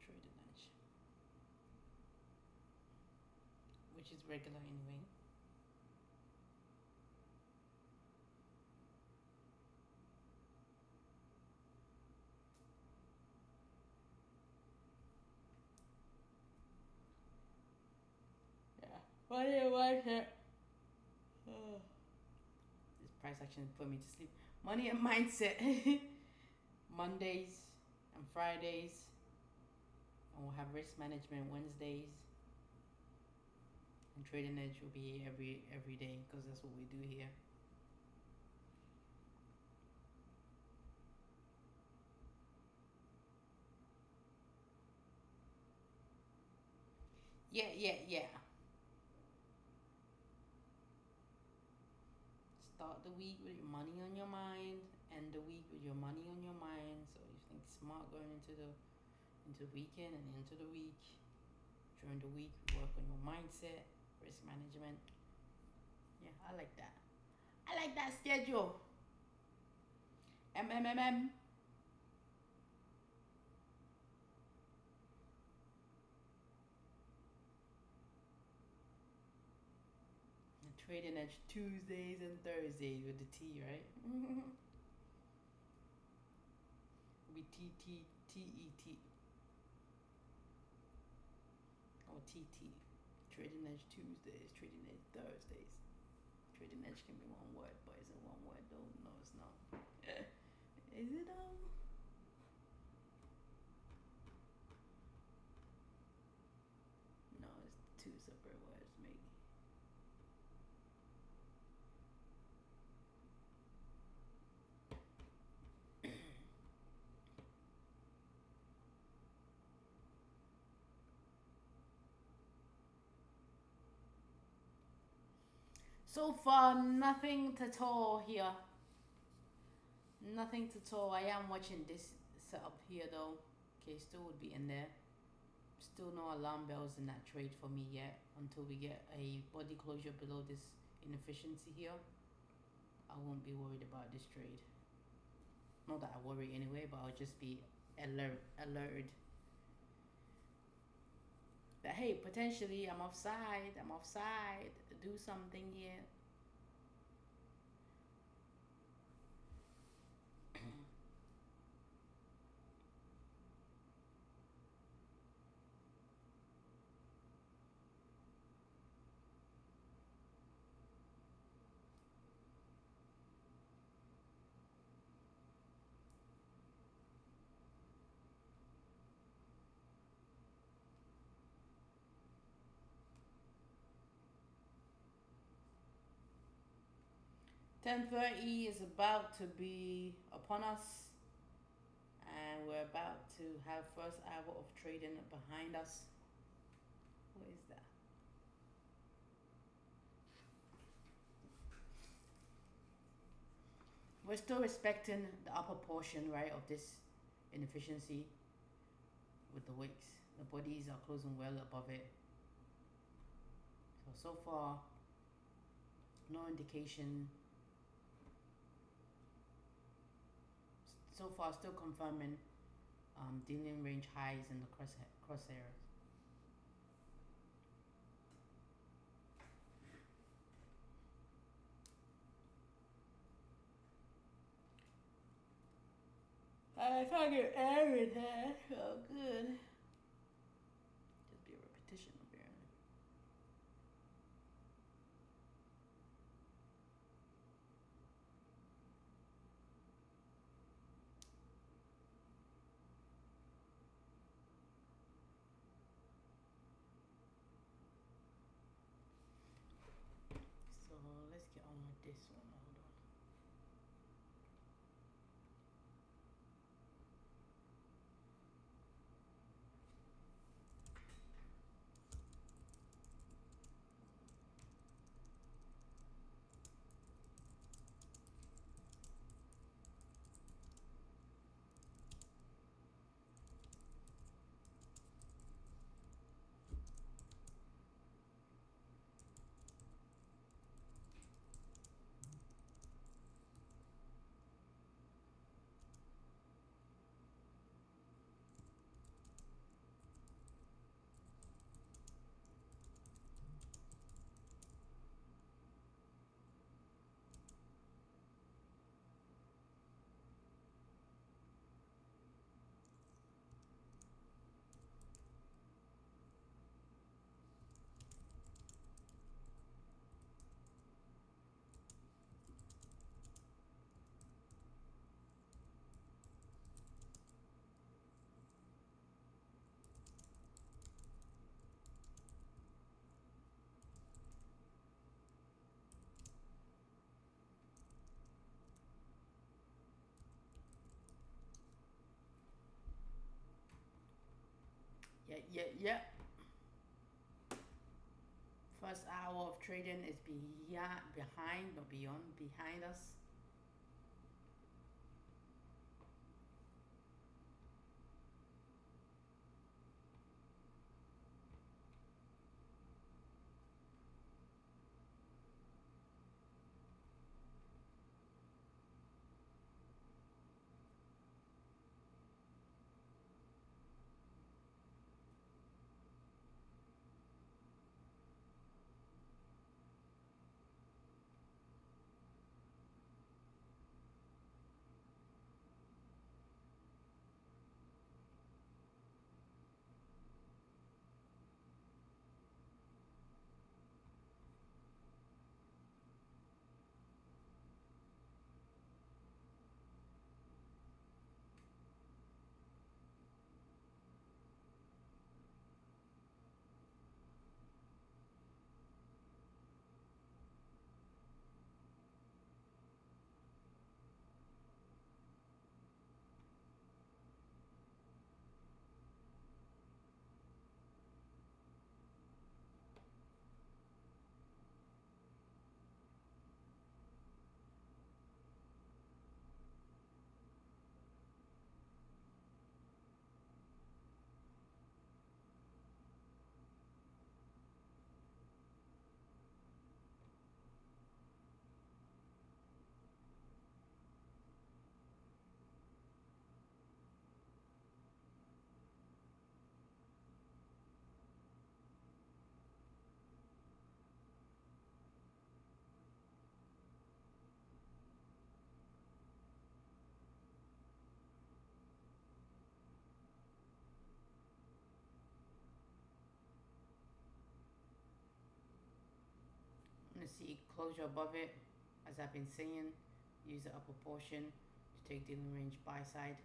trading edge, which is regular anyway. Money and Mindset. This price action put me to sleep. Money and Mindset. Mondays and Fridays. And we'll have risk management Wednesdays. And trading edge will be every day because that's what we do here. Yeah. Start the week with your money on your mind, end the week with your money on your mind. So you think smart going into the weekend and into the week. During the week, work on your mindset, risk management. Yeah, I like that. I like that schedule. MMMM. Trading edge Tuesdays and Thursdays with the T, right? It'll be TTTET. Or TT. Trading edge Tuesdays, trading edge Thursdays. Trading edge can be one word, but is it one word though? No, it's not. Is it No, it's two separate words, maybe. So far, nothing to tell here. Nothing to tell. I am watching this setup here though. Okay, still would be in there. Still no alarm bells in that trade for me yet until we get a body closure below this inefficiency here. I won't be worried about this trade. Not that I worry anyway, but I'll just be alerted that hey, potentially I'm offside, do something here. 10:30 is about to be upon us, and we're about to have first hour of trading behind us. What is that? We're still respecting the upper portion, right, of this inefficiency with the wicks. The bodies are closing well above it. So far, no indication. So far, still confirming dealing range highs in the crosshairs. I can't get air in there. Oh, good. Just be a repetition of air. So let's get on with this one. Hold on. Yeah. First hour of trading is behind, not beyond, behind us. I'm gonna see closure above it, as I've been saying. Use the upper portion to take dealing range buy side.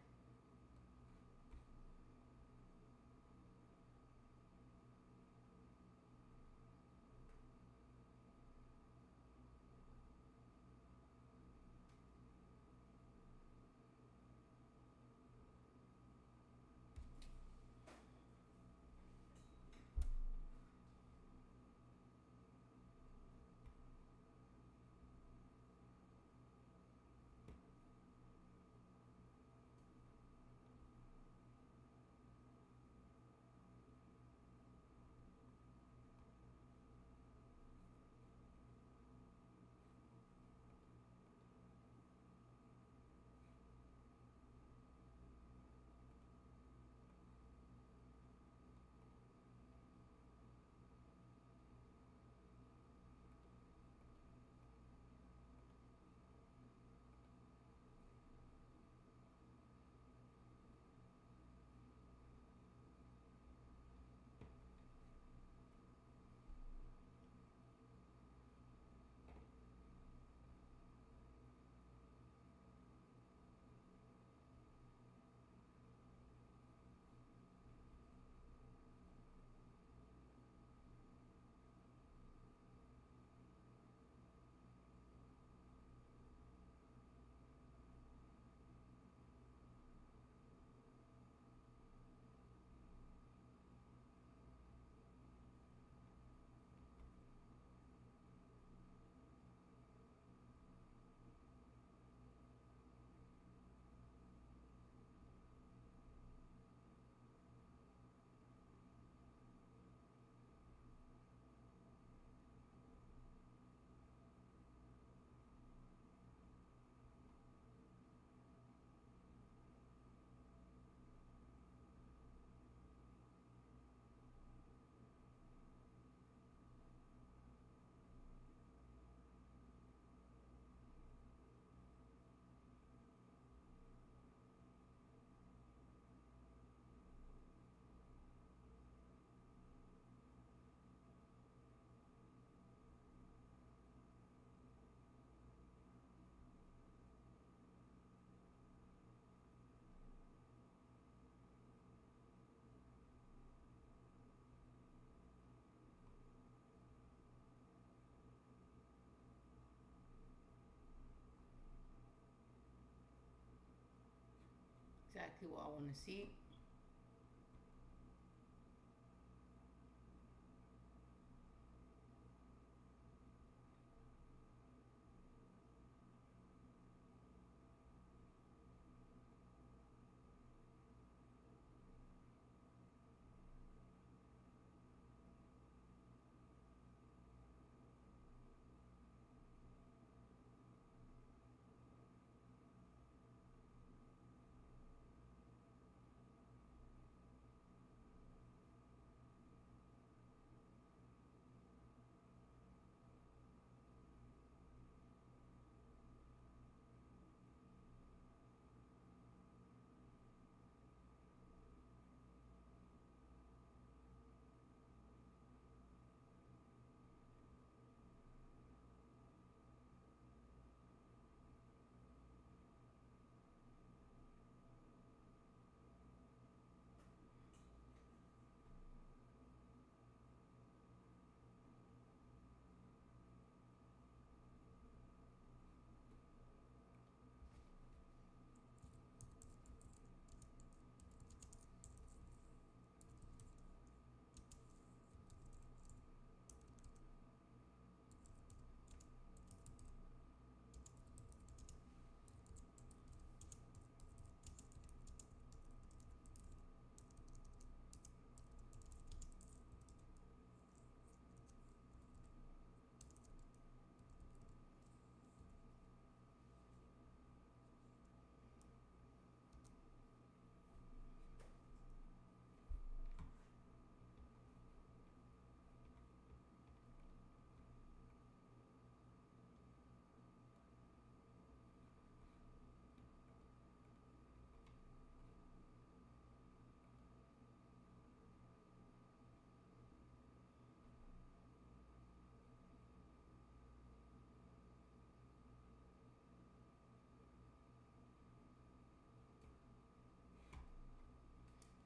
exactly what I want to see.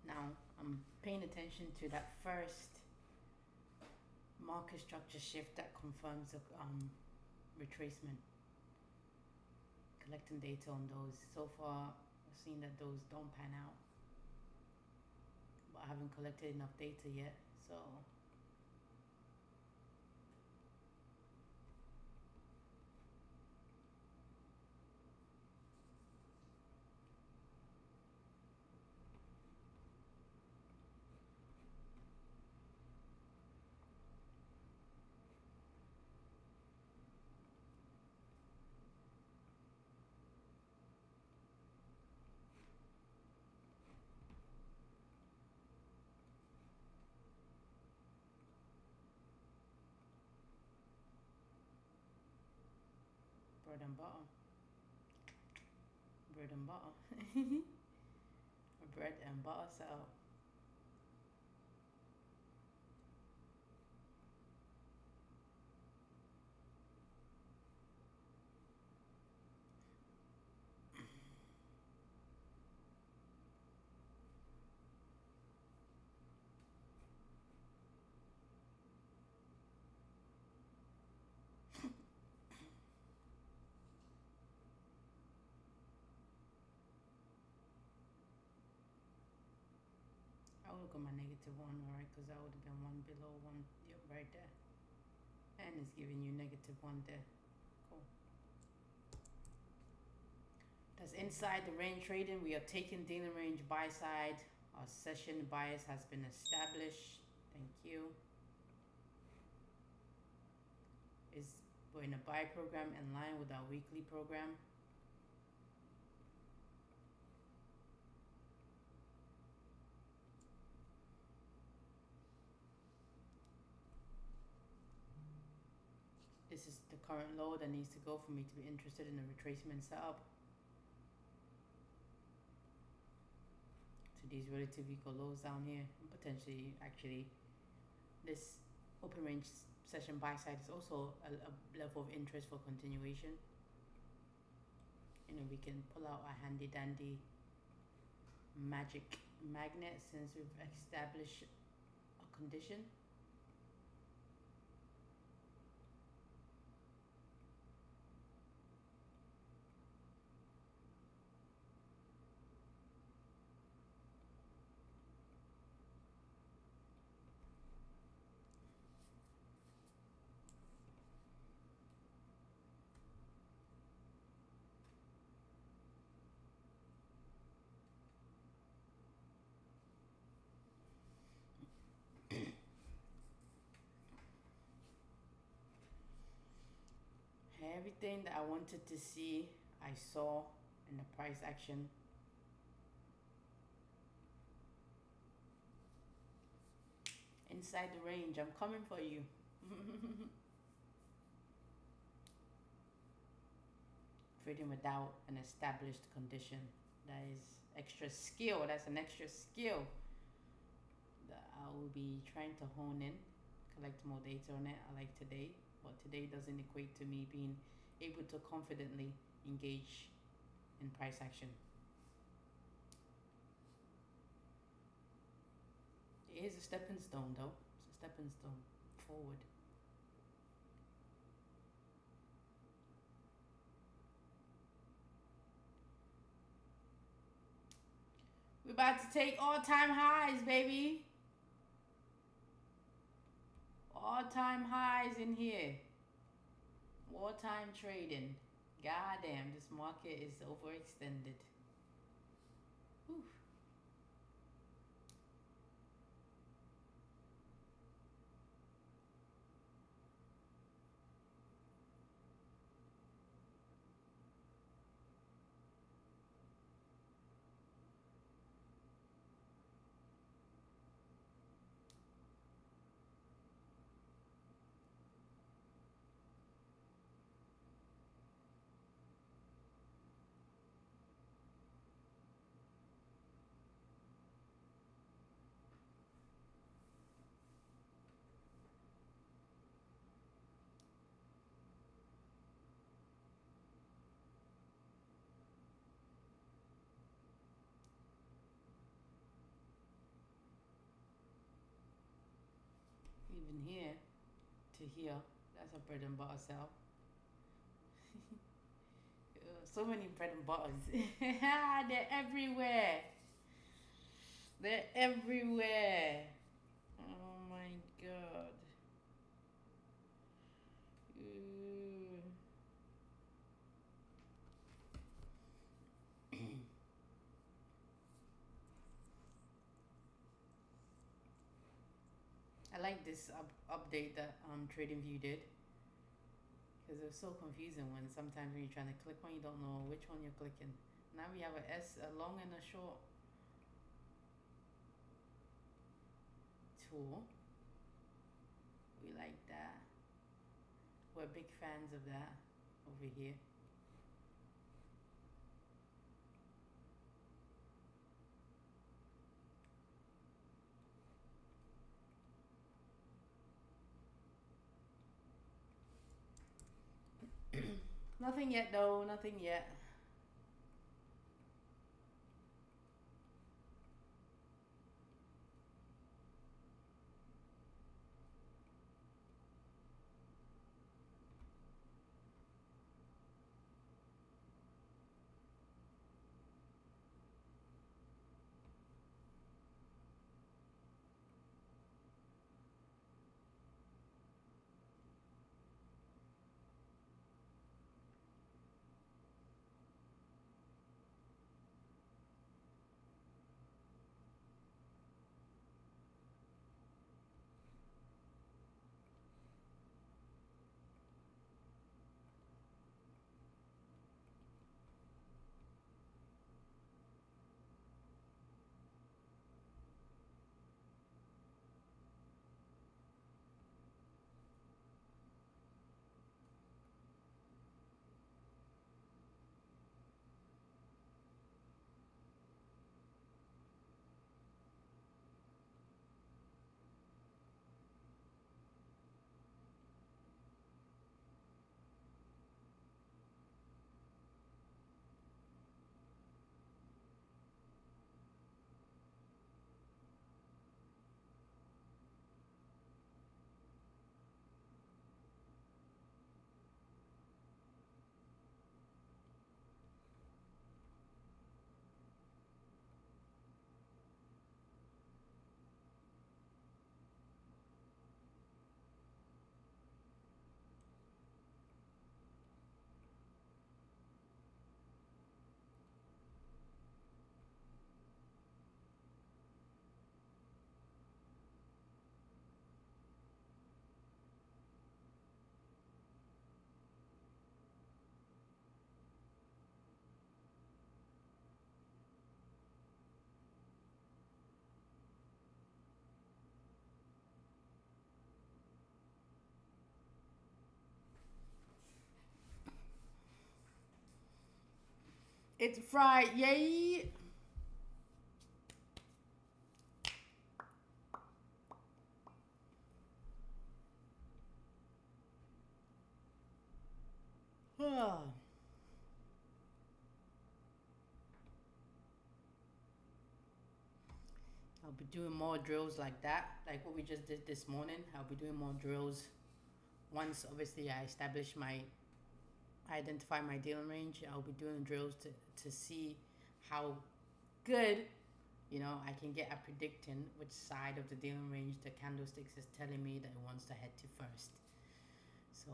Now I'm paying attention to that first market structure shift that confirms the retracement. Collecting data on those. So far, I've seen that those don't pan out, but I haven't collected enough data yet. So bread and butter, bread and butter, bread and butter. So I would go my -1, alright, because that would have been one below one. Yep, right there. And it's giving you -1 there. Cool. That's inside the range trading. We are taking daily range buy side. Our session bias has been established. Thank you. We're in a buy program in line with our weekly program. This is the current low that needs to go for me to be interested in the retracement setup. To these relative equal lows down here, and potentially actually this open range session buy side is also a level of interest for continuation. You know, we can pull out a handy dandy magic magnet since we've established a condition. Everything that I wanted to see, I saw in the price action. Inside the range, I'm coming for you. Trading without an established condition. That is extra skill. That's an extra skill that I will be trying to hone in, collect more data on it. I like today, but today doesn't equate to me being able to confidently engage in price action. It is a stepping stone though. It's a stepping stone forward. We're about to take all-time highs, baby. All-time highs in here. Wartime trading. Goddamn, this market is overextended. Whew. Even here to here, that's a bread and butter sell. So many bread and butters. They're everywhere. They're everywhere. Oh my god. Ooh. I like this update that TradingView did, because it was so confusing when sometimes when you're trying to click one, you don't know which one you're clicking. Now we have a long and a short tool. We like that. We're big fans of that over here. Nothing yet though, nothing yet. It's Fri, yay! I'll be doing more drills like that, like what we just did this morning. I'll be doing more drills once obviously I identify my dealing range. I'll be doing drills to see how good, you know, I can get at predicting which side of the dealing range the candlesticks is telling me that it wants to head to first. So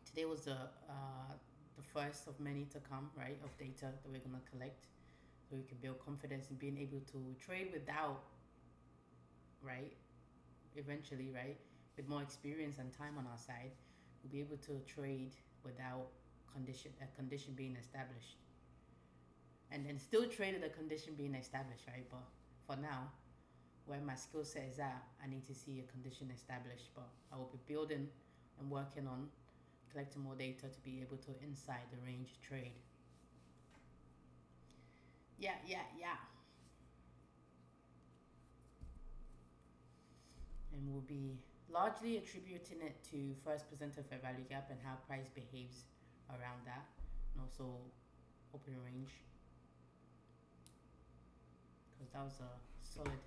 today was the first of many to come, right, of data that we're gonna collect, so we can build confidence in being able to trade without, right, eventually, right, with more experience and time on our side, we'll be able to trade without a condition being established, and then still trade at a condition being established, right? But for now, where my skill set is at, I need to see a condition established. But I will be building and working on collecting more data to be able to inside the range trade. Yeah. And we'll be largely attributing it to first presenter fair value gap and how price behaves around that, and also open range, because that was a solid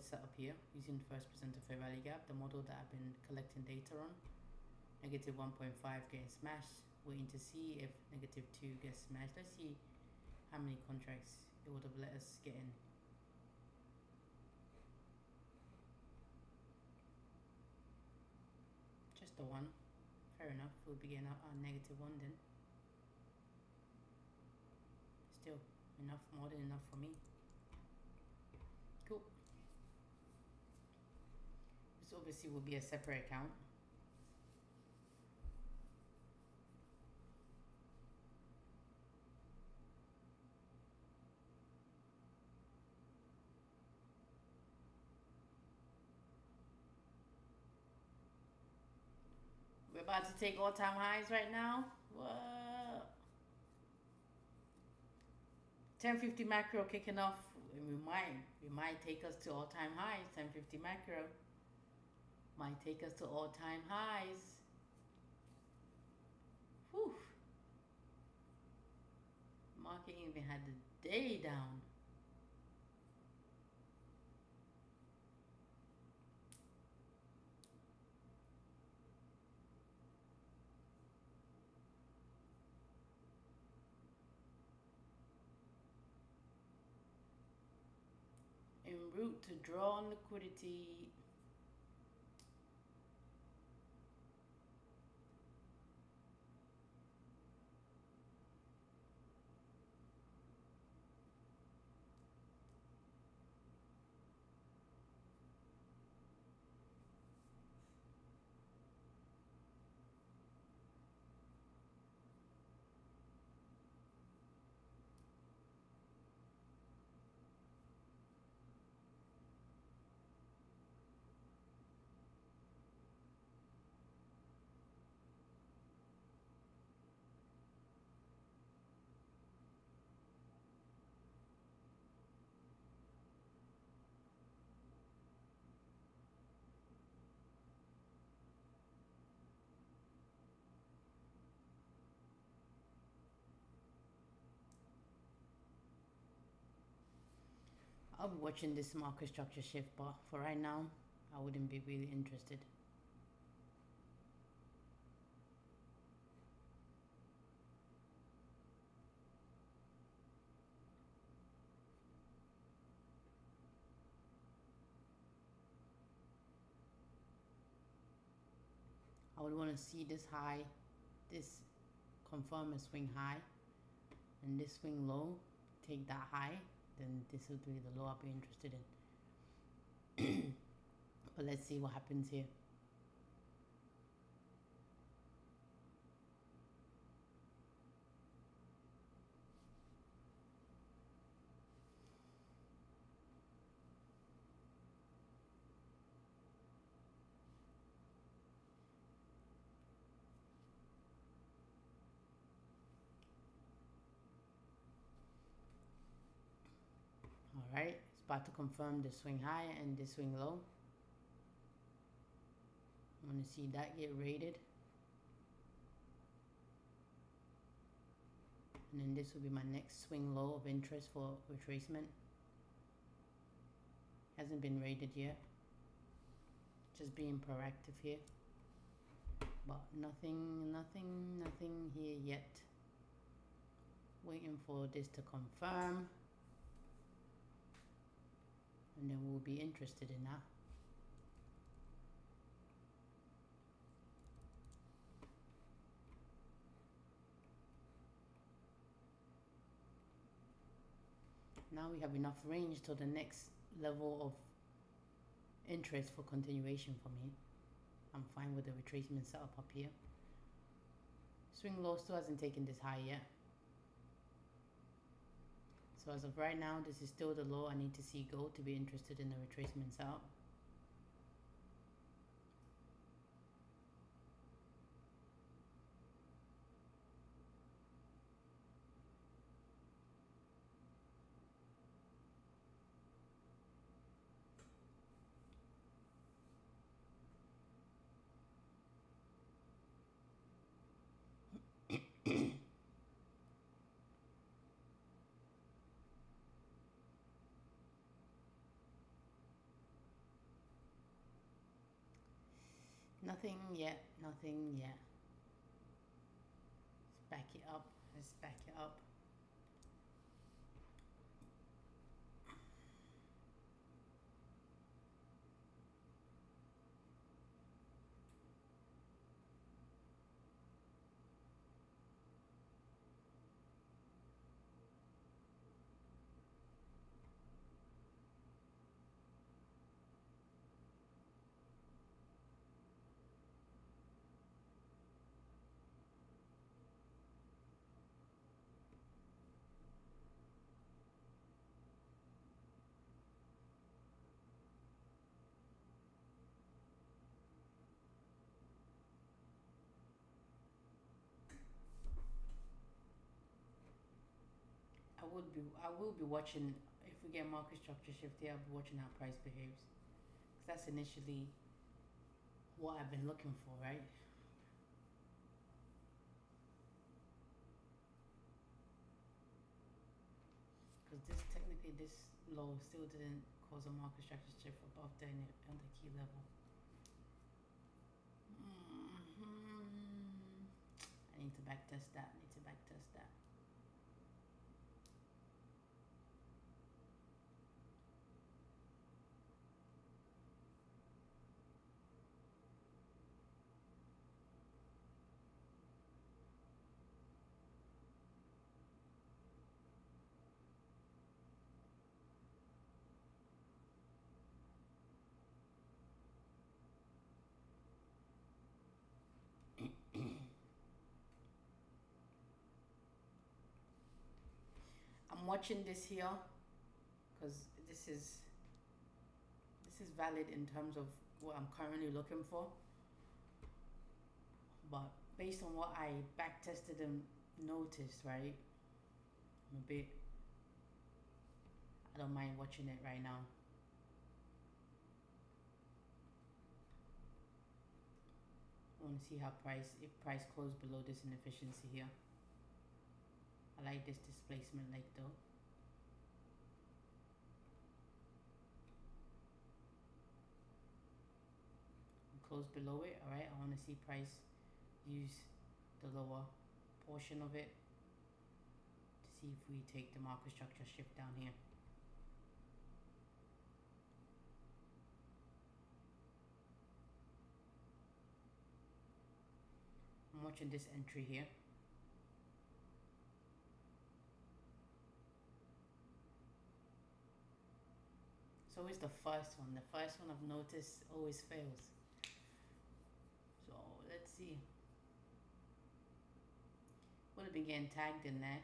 setup here using first presenter fair value gap, the model that I've been collecting data on. Negative 1.5 getting smashed, waiting to see if negative 2 gets smashed. Let's see how many contracts it would have let us get in. Just the one. Fair enough, we'll be getting our negative 1 then. Still enough, more than enough for me. Cool. This obviously will be a separate account. We're about to take all-time highs right now. What? 1050 macro kicking off. We might take us to all-time highs. 1050 macro might take us to all-time highs. Whew. Market even had the day down. En route to draw on liquidity. I'll be watching this market structure shift, but for right now, I wouldn't be really interested. I would want to see this high, this confirm a swing high, and this swing low, take that high, then this would be the low I'll be interested in. But let's see what happens here. Alright, it's about to confirm the swing high and the swing low. I want to see that get rated. And then this will be my next swing low of interest for retracement. Hasn't been rated yet. Just being proactive here. But nothing here yet. Waiting for this to confirm. And then we'll be interested in that. Now we have enough range to the next level of interest for continuation for me. I'm fine with the retracement setup up here. Swing low still hasn't taken this high yet. So as of right now, this is still the low I need to see go to be interested in the retracement setup. Nothing yet, nothing yet. Let's back it up, let's back it up. I will be watching, if we get market structure shift here, I'll be watching how price behaves. Because that's initially what I've been looking for, right? Because this, technically this low still didn't cause a market structure shift above the key level. I need to back test that, I'm watching this here because this is valid in terms of what I'm currently looking for. But based on what I back tested and noticed, right, I'm a bit, I don't mind watching it right now. I want to see how if price closed below this inefficiency here. I like this displacement leg though. Close below it, alright. I want to see price use the lower portion of it to see if we take the market structure shift down here. I'm watching this entry here. So is the first one. The first one I've noticed always fails. So let's see. Would have been getting tagged in there.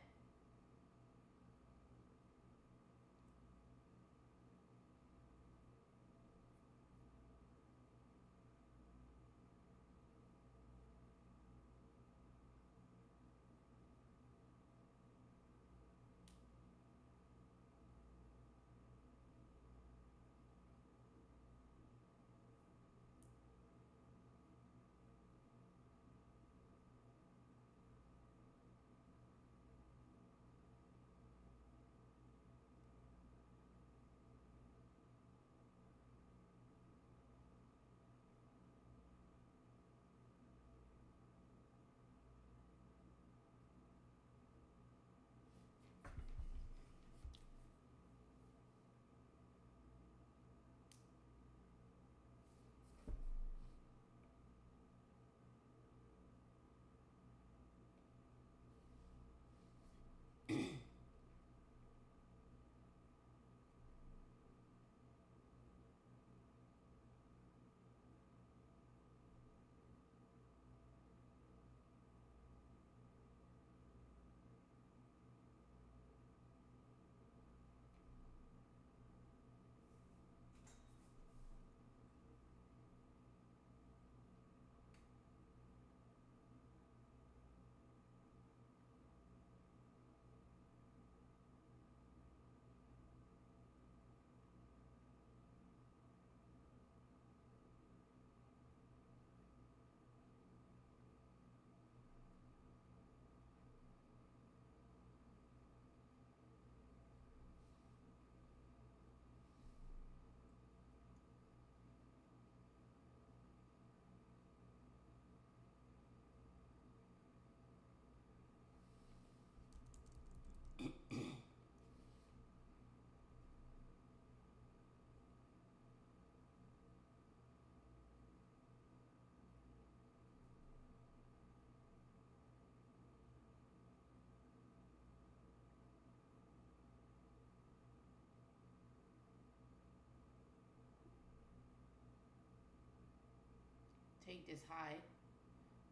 Take this high.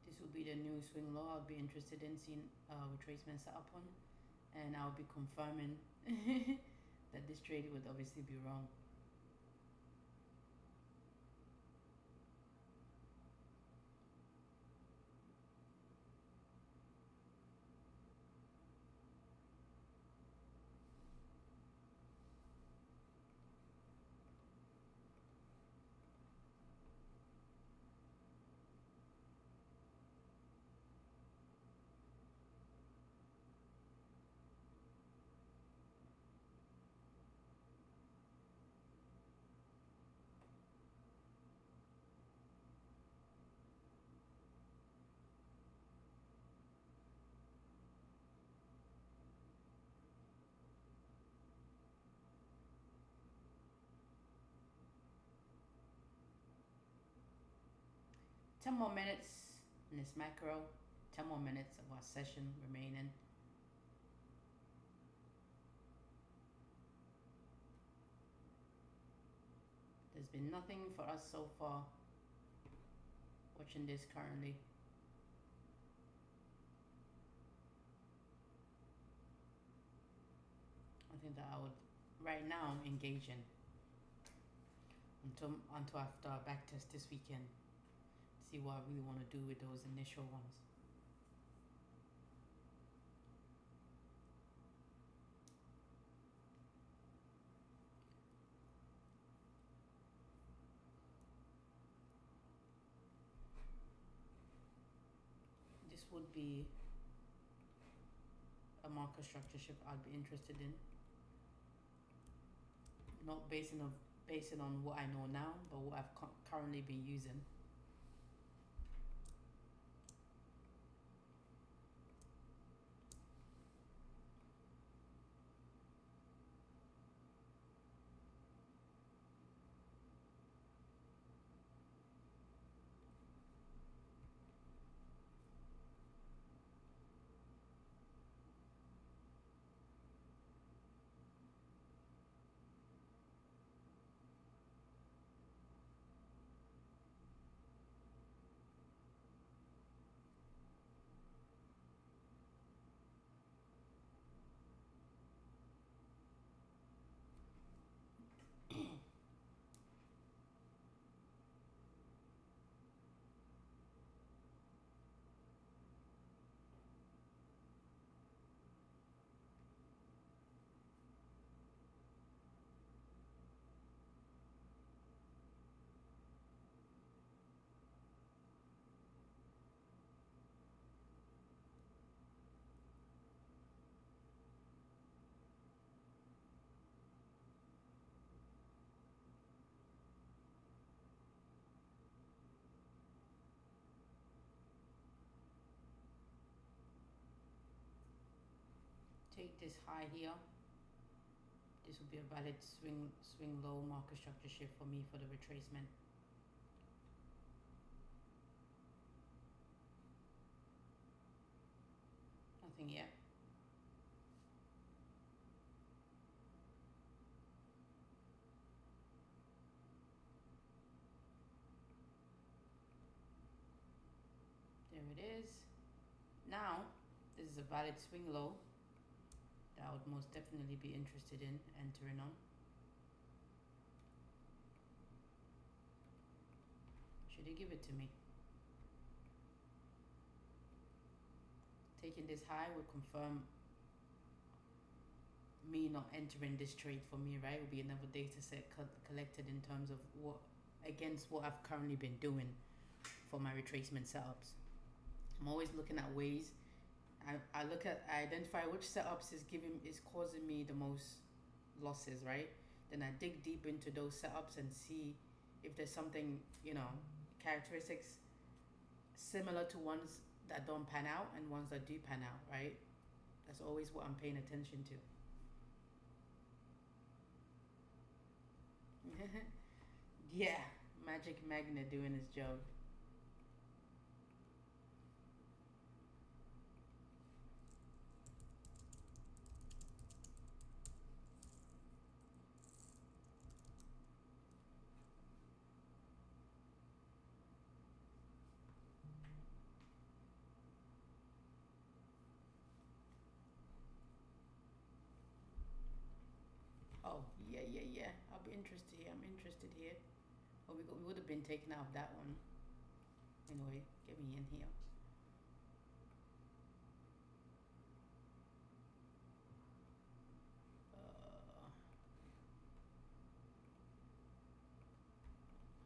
This will be the new swing low I'll be interested in seeing retracement set up on, and I'll be confirming that this trade would obviously be wrong. Ten more minutes in this macro. 10 more minutes of our session remaining. There's been nothing for us so far watching this currently. I think that I would right now engage in until after our back test this weekend. See what I really want to do with those initial ones. This would be a market structure shift I'd be interested in. Not based on what I know now, but what I've currently been using. Take this high here. This will be a valid swing low market structure shift for me for the retracement. Nothing yet. There it is. Now, this is a valid swing low that I would most definitely be interested in entering on. Should he give it to me? Taking this high will confirm me not entering this trade for me, right? It will be another data set collected in terms of what against what I've currently been doing for my retracement setups. I'm always looking at ways. I identify which setups is causing me the most losses, right? Then I dig deep into those setups and see if there's something, characteristics similar to ones that don't pan out and ones that do pan out, right? That's always what I'm paying attention to. Yeah, Magic Magnet doing his job. Oh, yeah. I'll be interested here. I'm interested here. Oh, we would have been taken out of that one. Anyway, get me in here.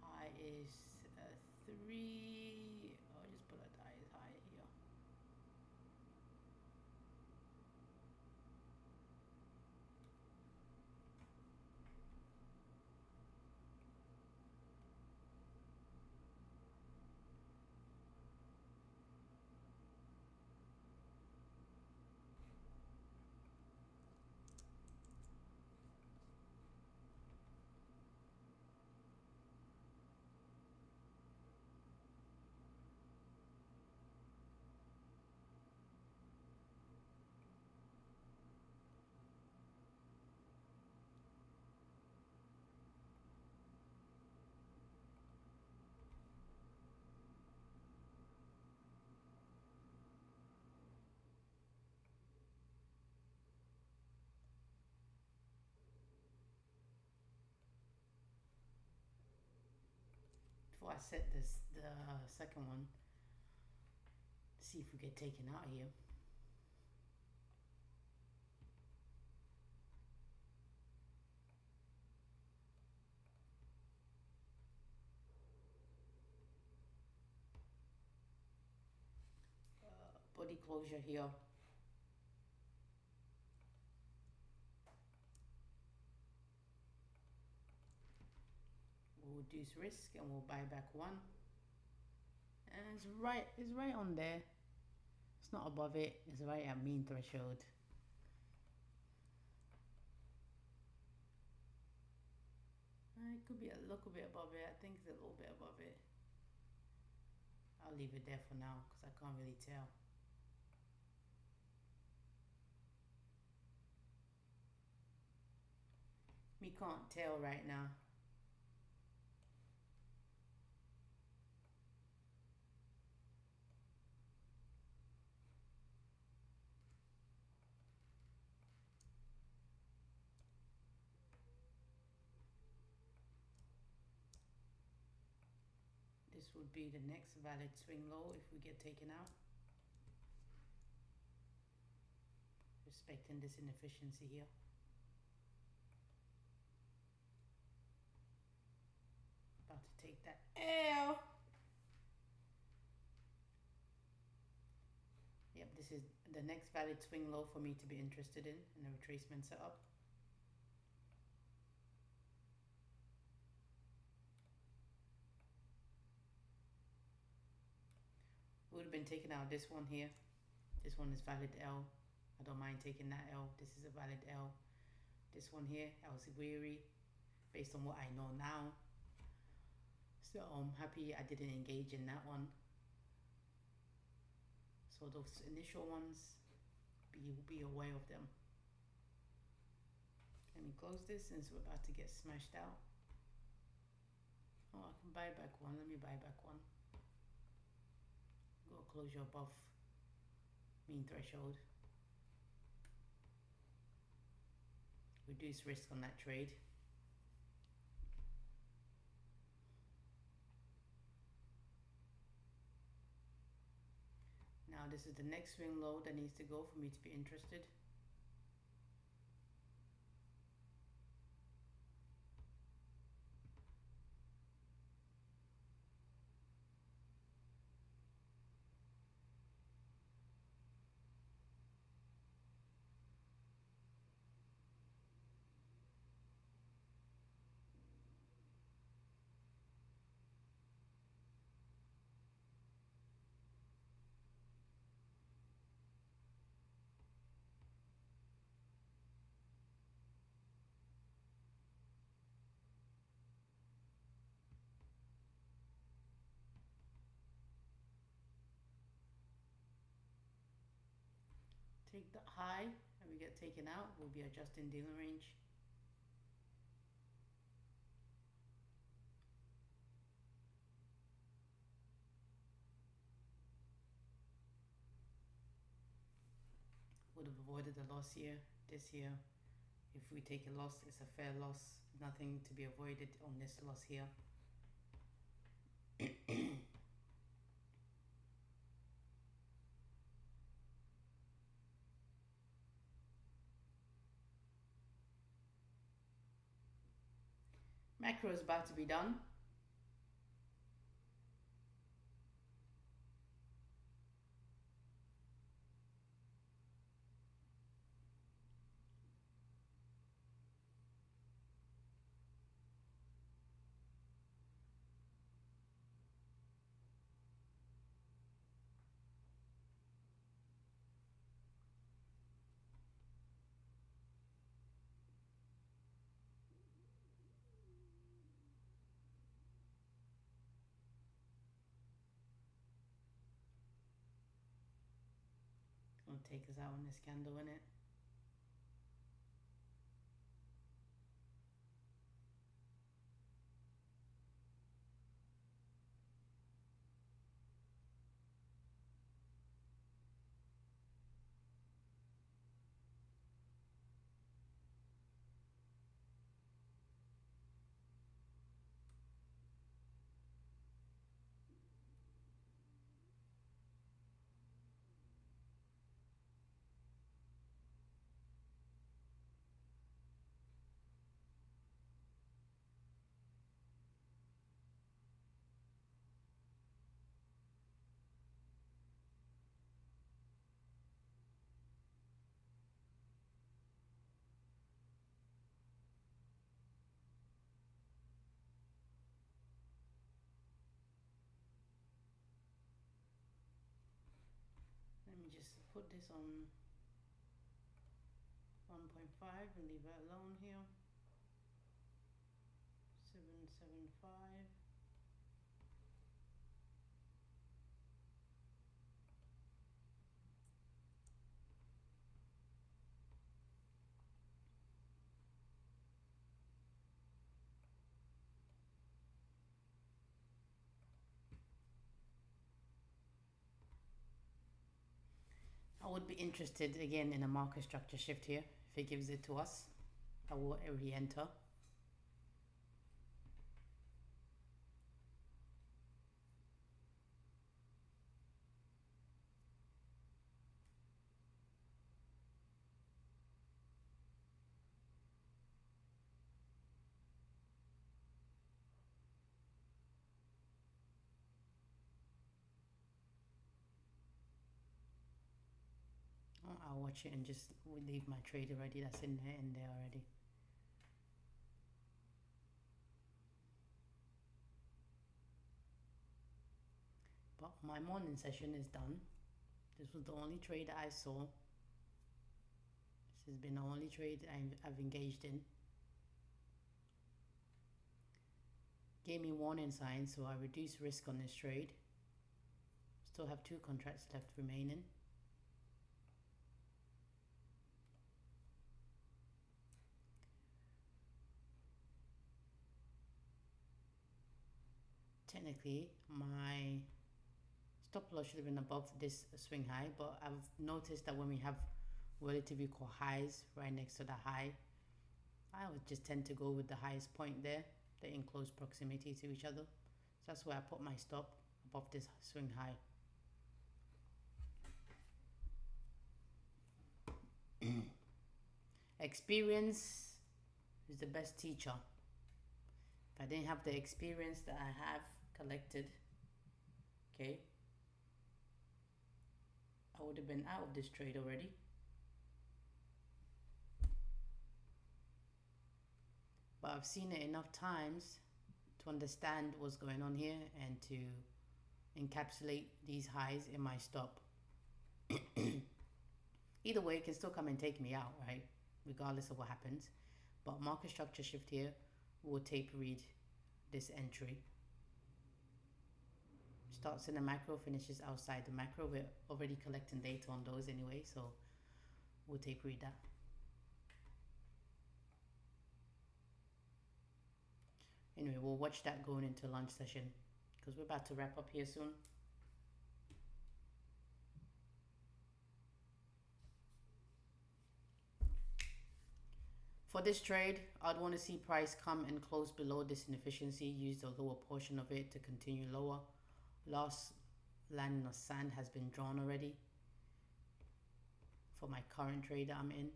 High is 3. I'll just put a high here. Before I set the second one, see if we get taken out here. Body closure here. We'll reduce risk and we'll buy back 1. And it's right on there. It's not above it, it's right at mean threshold. It could be a little bit above it. I think it's a little bit above it. I'll leave it there for now because I can't really tell. We can't tell right now. This would be the next valid swing low if we get taken out. Respecting this inefficiency here. About to take that L. Yep, this is the next valid swing low for me to be interested in the retracement setup. Would have been taken out this one here. This one is valid L. I don't mind taking that L. This is a valid L. This one here, I was weary based on what I know now. So I'm happy I didn't engage in that one. So those initial ones, be aware of them. Let me close this since we're about to get smashed out. Oh, I can buy back 1. Let me buy back 1. Go closure above mean threshold. Reduce risk on that trade. Now this is the next swing low that needs to go for me to be interested. Take the high and we get taken out, we'll be adjusting dealer range. Would have avoided the loss here, this here, If we take a loss, it's a fair loss, nothing to be avoided on this loss here. Macro is about to be done. Gonna take us out on this candle, innit? Let me just put this on 1.5 and leave it alone here. 775. I would be interested again in a market structure shift here. If it gives it to us, I will re-enter. I'll watch it and just leave my trade already. That's in there already. But my morning session is done. This was the only trade I saw. This has been the only trade I've engaged in. Gave me warning signs, so I reduced risk on this trade. Still have 2 contracts left remaining. Technically, my stop loss should have been above this swing high, but I've noticed that when we have relatively equal highs right next to the high, I would just tend to go with the highest point there. They're in close proximity to each other. So that's where I put my stop, above this swing high. Experience is the best teacher. If I didn't have the experience that I have collected, okay, I would have been out of this trade already. But I've seen it enough times to understand what's going on here and to encapsulate these highs in my stop. Either way, it can still come and take me out, right? Regardless of what happens. But market structure shift here will tape read this entry. Starts in the macro, finishes outside the macro. We're already collecting data on those anyway, so we'll tape read that. Anyway, we'll watch that going into lunch session because we're about to wrap up here soon. For this trade, I'd want to see price come and close below this inefficiency, use the lower portion of it to continue lower. Last line of sand has been drawn already for my current trade that I'm in.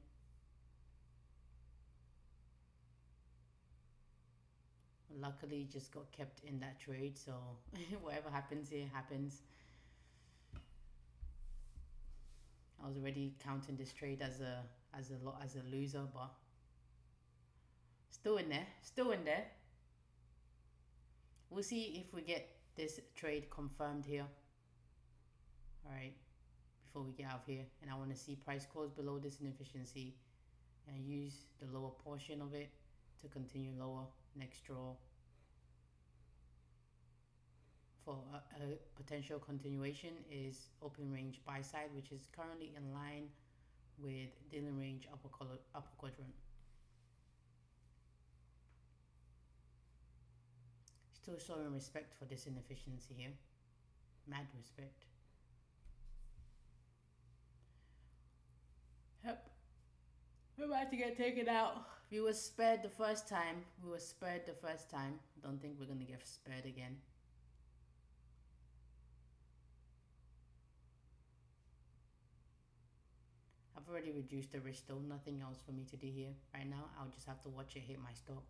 Luckily, just got kept in that trade, so whatever happens here happens. I was already counting this trade as a loser, but still in there. We'll see if we get this trade confirmed here. All right, before we get out of here, and I want to see price close below this inefficiency and use the lower portion of it to continue lower. Next draw for a potential continuation is open range buy side, which is currently in line with dealing range upper quadrant. Still showing respect for this inefficiency here. Mad respect. Yep. We're about to get taken out. We were spared the first time. Don't think we're gonna get spared again. I've already reduced the risk though. Nothing else for me to do here. Right now, I'll just have to watch it hit my stop.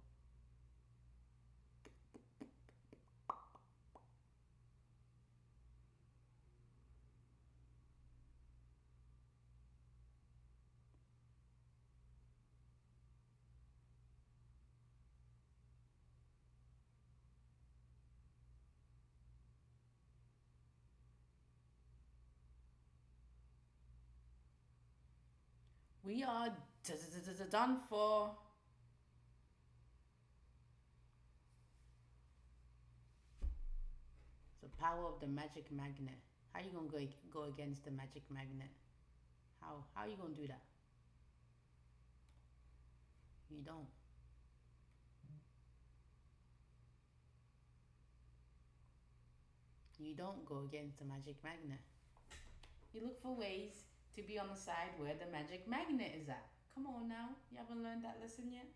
We are done for. The power of the magic magnet. How you gonna go against the magic magnet? How you gonna do that? You don't. You don't go against the magic magnet. You look for ways to be on the side where the magic magnet is at. Come on now, you haven't learned that lesson yet?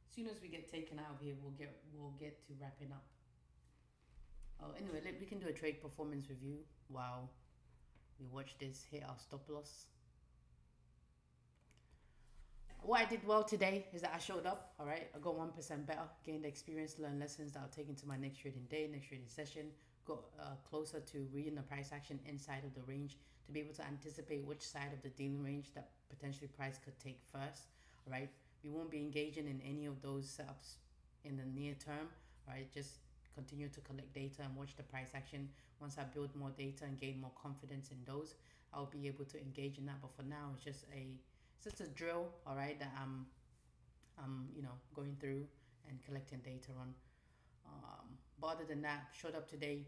As soon as we get taken out of here, we'll get to wrapping up. Oh, anyway, we can do a trade performance review while we watch this hit our stop loss. What I did well today is that I showed up. All right, I got 1% better, gained experience, learned lessons that I'll take into my next trading day, next trading session. Got closer to reading the price action inside of the range to be able to anticipate which side of the dealing range that potentially price could take first. All right. We won't be engaging in any of those setups in the near term, right? Just continue to collect data and watch the price action. Once I build more data and gain more confidence in those, I'll be able to engage in that. But for now, it's just a drill, all right, that I'm going through and collecting data on. But other than that, showed up today,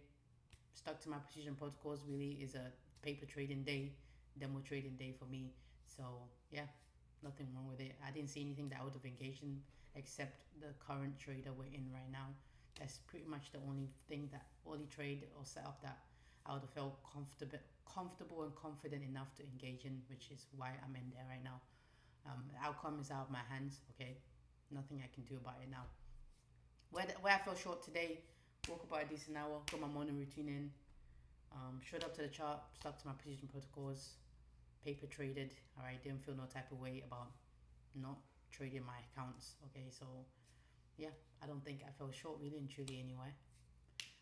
stuck to my precision protocols. Really is a paper trading day, demo trading day for me. So yeah. Nothing wrong with it. I didn't see anything that I would have engaged in except the current trader we're in right now. That's pretty much the only trade or setup that I would have felt comfortable and confident enough to engage in, which is why I'm in there right now. The outcome is out of my hands. Okay, nothing I can do about it now. Where I fell short today, woke up about a decent hour, got my morning routine in, showed up to the chart, stuck to my precision protocols. Paper traded. All right, didn't feel no type of way about not trading my accounts. Okay, so yeah, I don't think I fell short really and truly anyway.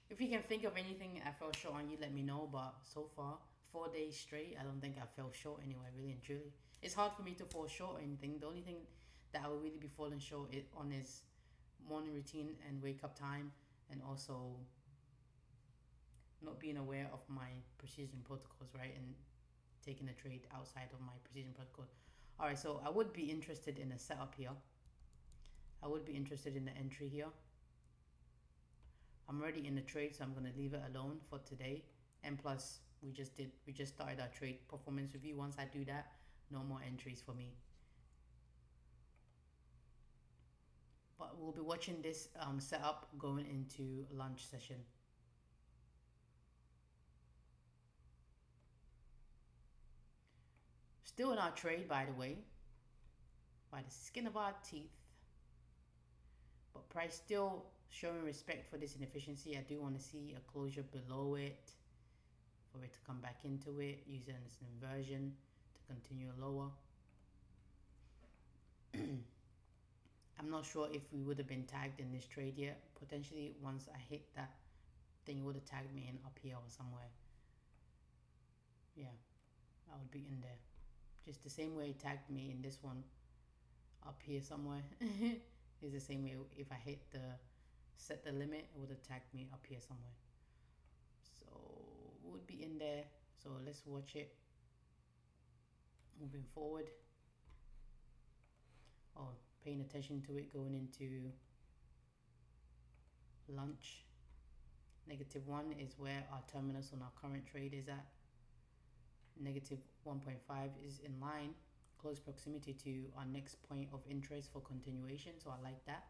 If you can think of anything I fell short on, you let me know. But so far, 4 days straight, I don't think I fell short anyway, really and truly. It's hard for me to fall short or anything. The only thing that I will really be falling short on is morning routine and wake up time, and also not being aware of my precision protocols, right, and taking a trade outside of my precision protocol. All right, so I would be interested in a setup here. I would be interested in the entry here. I'm already in the trade, so I'm going to leave it alone for today. And plus, we just started our trade performance review. Once I do that, no more entries for me. But we'll be watching this setup going into lunch session. Still in our trade, by the way, by the skin of our teeth. But price still showing respect for this inefficiency. I do want to see a closure below it for it to come back into it, using this inversion to continue lower. I'm not sure if we would have been tagged in this trade yet. Potentially once I hit that thing, it would have tagged me in up here or somewhere. Yeah, I would be in there. Just the same way it tagged me in this one up here somewhere. Is the same way if I hit the set the limit, it would have tagged me up here somewhere. So would be in there. So let's watch it moving forward. Oh, paying attention to it going into lunch. -1 is where our terminus on our current trade is at. -1.5 is in line, close proximity to our next point of interest for continuation. So I like that.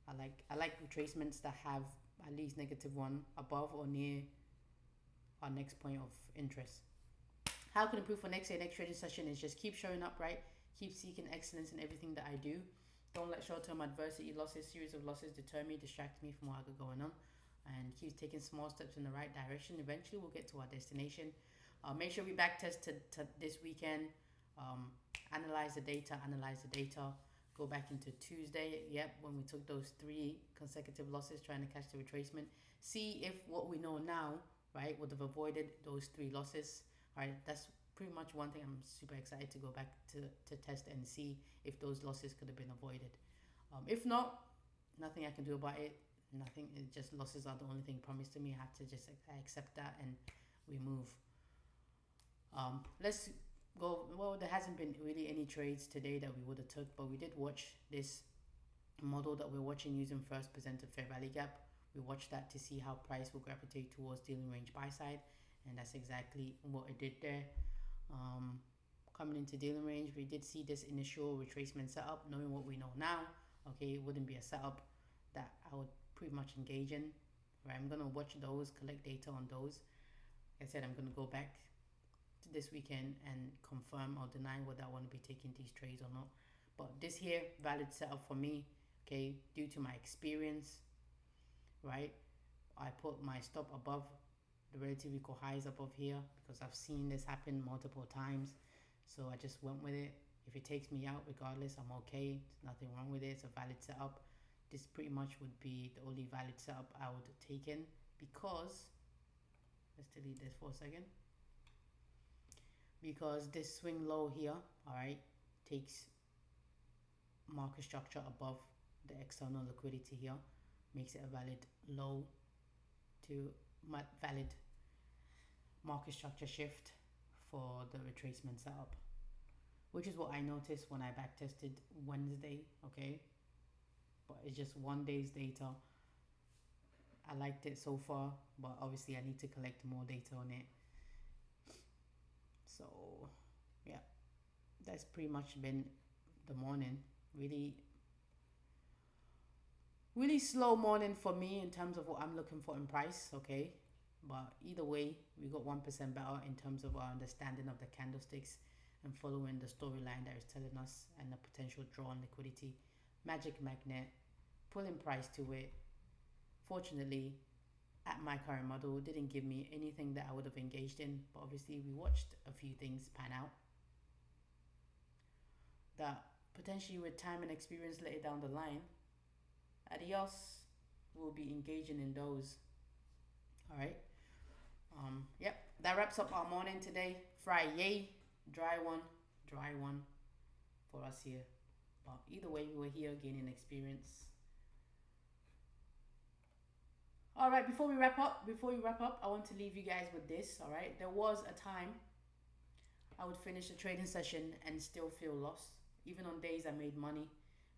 I like retracements that have at least -1 above or near our next point of interest. How I can improve for next day, next trading session is just keep showing up, right? Keep seeking excellence in everything that I do. Don't let short-term adversity, losses, series of losses deter me, distract me from what I got going on. And keep taking small steps in the right direction. Eventually we'll get to our destination. Make sure we backtest to this weekend. Analyze the data. Go back into Tuesday, when we took those 3 consecutive losses trying to catch the retracement. See if what we know now, right, would have avoided those 3 losses. All right, that's pretty much one thing I'm super excited to go back to test and see if those losses could have been avoided. If not, nothing I can do about it. Nothing, it just losses are the only thing promised to me. I have to just accept that and we move. Let's go. Well, there hasn't been really any trades today that we would have took, but we did watch this model that we're watching using first presented fair value gap. We watched that to see how price will gravitate towards dealing range buy side, and that's exactly what it did there. Coming into dealing range, we did see this initial retracement setup. Knowing what we know now, okay, it wouldn't be a setup that I would pretty much engage in. Right, I'm gonna watch those, collect data on those. Like I said, I'm gonna go back to this weekend and confirm or deny whether I want to be taking these trades or not. But this here, valid setup for me, okay, due to my experience, right? I put my stop above the relative equal highs above here because I've seen this happen multiple times. So I just went with it. If it takes me out regardless, I'm okay. There's nothing wrong with it. It's a valid setup. This pretty much would be the only valid setup I would take in because, let's delete this for a second. Because this swing low here, all right, takes market structure above the external liquidity here, makes it a valid low to valid market structure shift for the retracement setup, which is what I noticed when I backtested Wednesday, okay? But it's just 1 day's data. I liked it so far, but obviously I need to collect more data on it. So yeah, that's pretty much been the morning. Really slow morning for me in terms of what I'm looking for in price, okay? But either way, we got 1% better in terms of our understanding of the candlesticks and following the storyline that is telling us and the potential draw on liquidity. Magic magnet, pulling price to it. Fortunately, at my current model, didn't give me anything that I would have engaged in, but obviously we watched a few things pan out that potentially with time and experience later down the line, adios, we'll be engaging in those. All right. That wraps up our morning today. Friday, dry one for us here. But either way, we were here gaining experience. All right, before we wrap up, I want to leave you guys with this. All right, there was a time I would finish a trading session and still feel lost. Even on days I made money,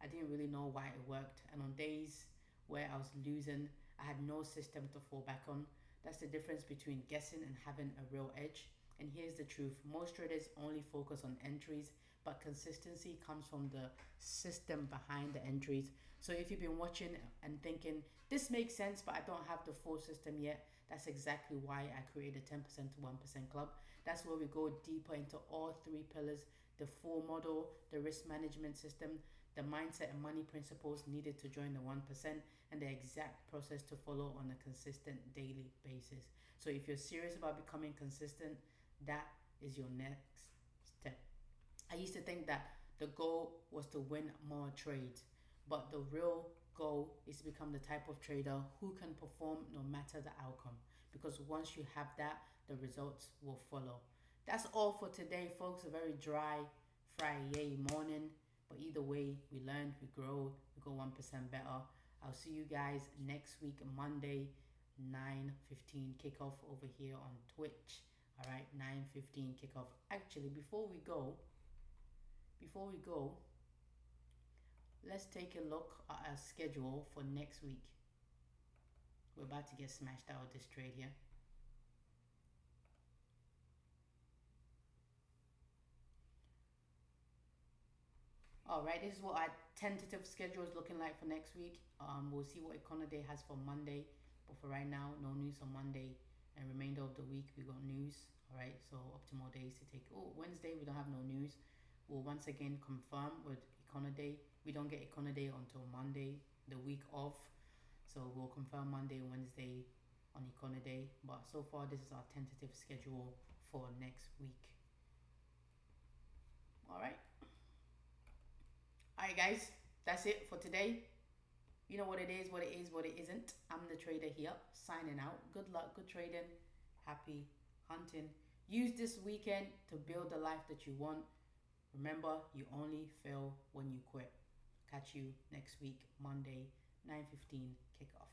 I didn't really know why it worked. And on days where I was losing, I had no system to fall back on. That's the difference between guessing and having a real edge. And here's the truth, most traders only focus on entries, but consistency comes from the system behind the entries. So if you've been watching and thinking, this makes sense, but I don't have the full system yet, that's exactly why I created a 10% to 1% club. That's where we go deeper into all three pillars: the full model, the risk management system, the mindset and money principles needed to join the 1%, and the exact process to follow on a consistent daily basis. So if you're serious about becoming consistent, that is your next step. I used to think that the goal was to win more trades, but the real goal is to become the type of trader who can perform no matter the outcome. Because once you have that, the results will follow. That's all for today, folks. A very dry Friday morning, but either way, we learned, we grow, we go 1% better. I'll see you guys next week, Monday, 9:15 kickoff over here on Twitch. All right, 9:15 kickoff. Actually, before we go, let's take a look at our schedule for next week. We're about to get smashed out of this trade here. All right, this is what our tentative schedule is looking like for next week. We'll see what Econoday has for Monday, but for right now, no news on Monday, and remainder of the week we got news. All right, so optimal days to take. Oh, Wednesday we don't have no news. We'll once again confirm with Econoday. We don't get Econoday until Monday, the week of. So we'll confirm Monday and Wednesday on Econoday. But so far, this is our tentative schedule for next week. All right. All right, guys. That's it for today. You know what it is, what it isn't. I'm the trader here, signing out. Good luck, good trading. Happy hunting. Use this weekend to build the life that you want. Remember, you only fail when you quit. Catch you next week, Monday, 9:15 kickoff.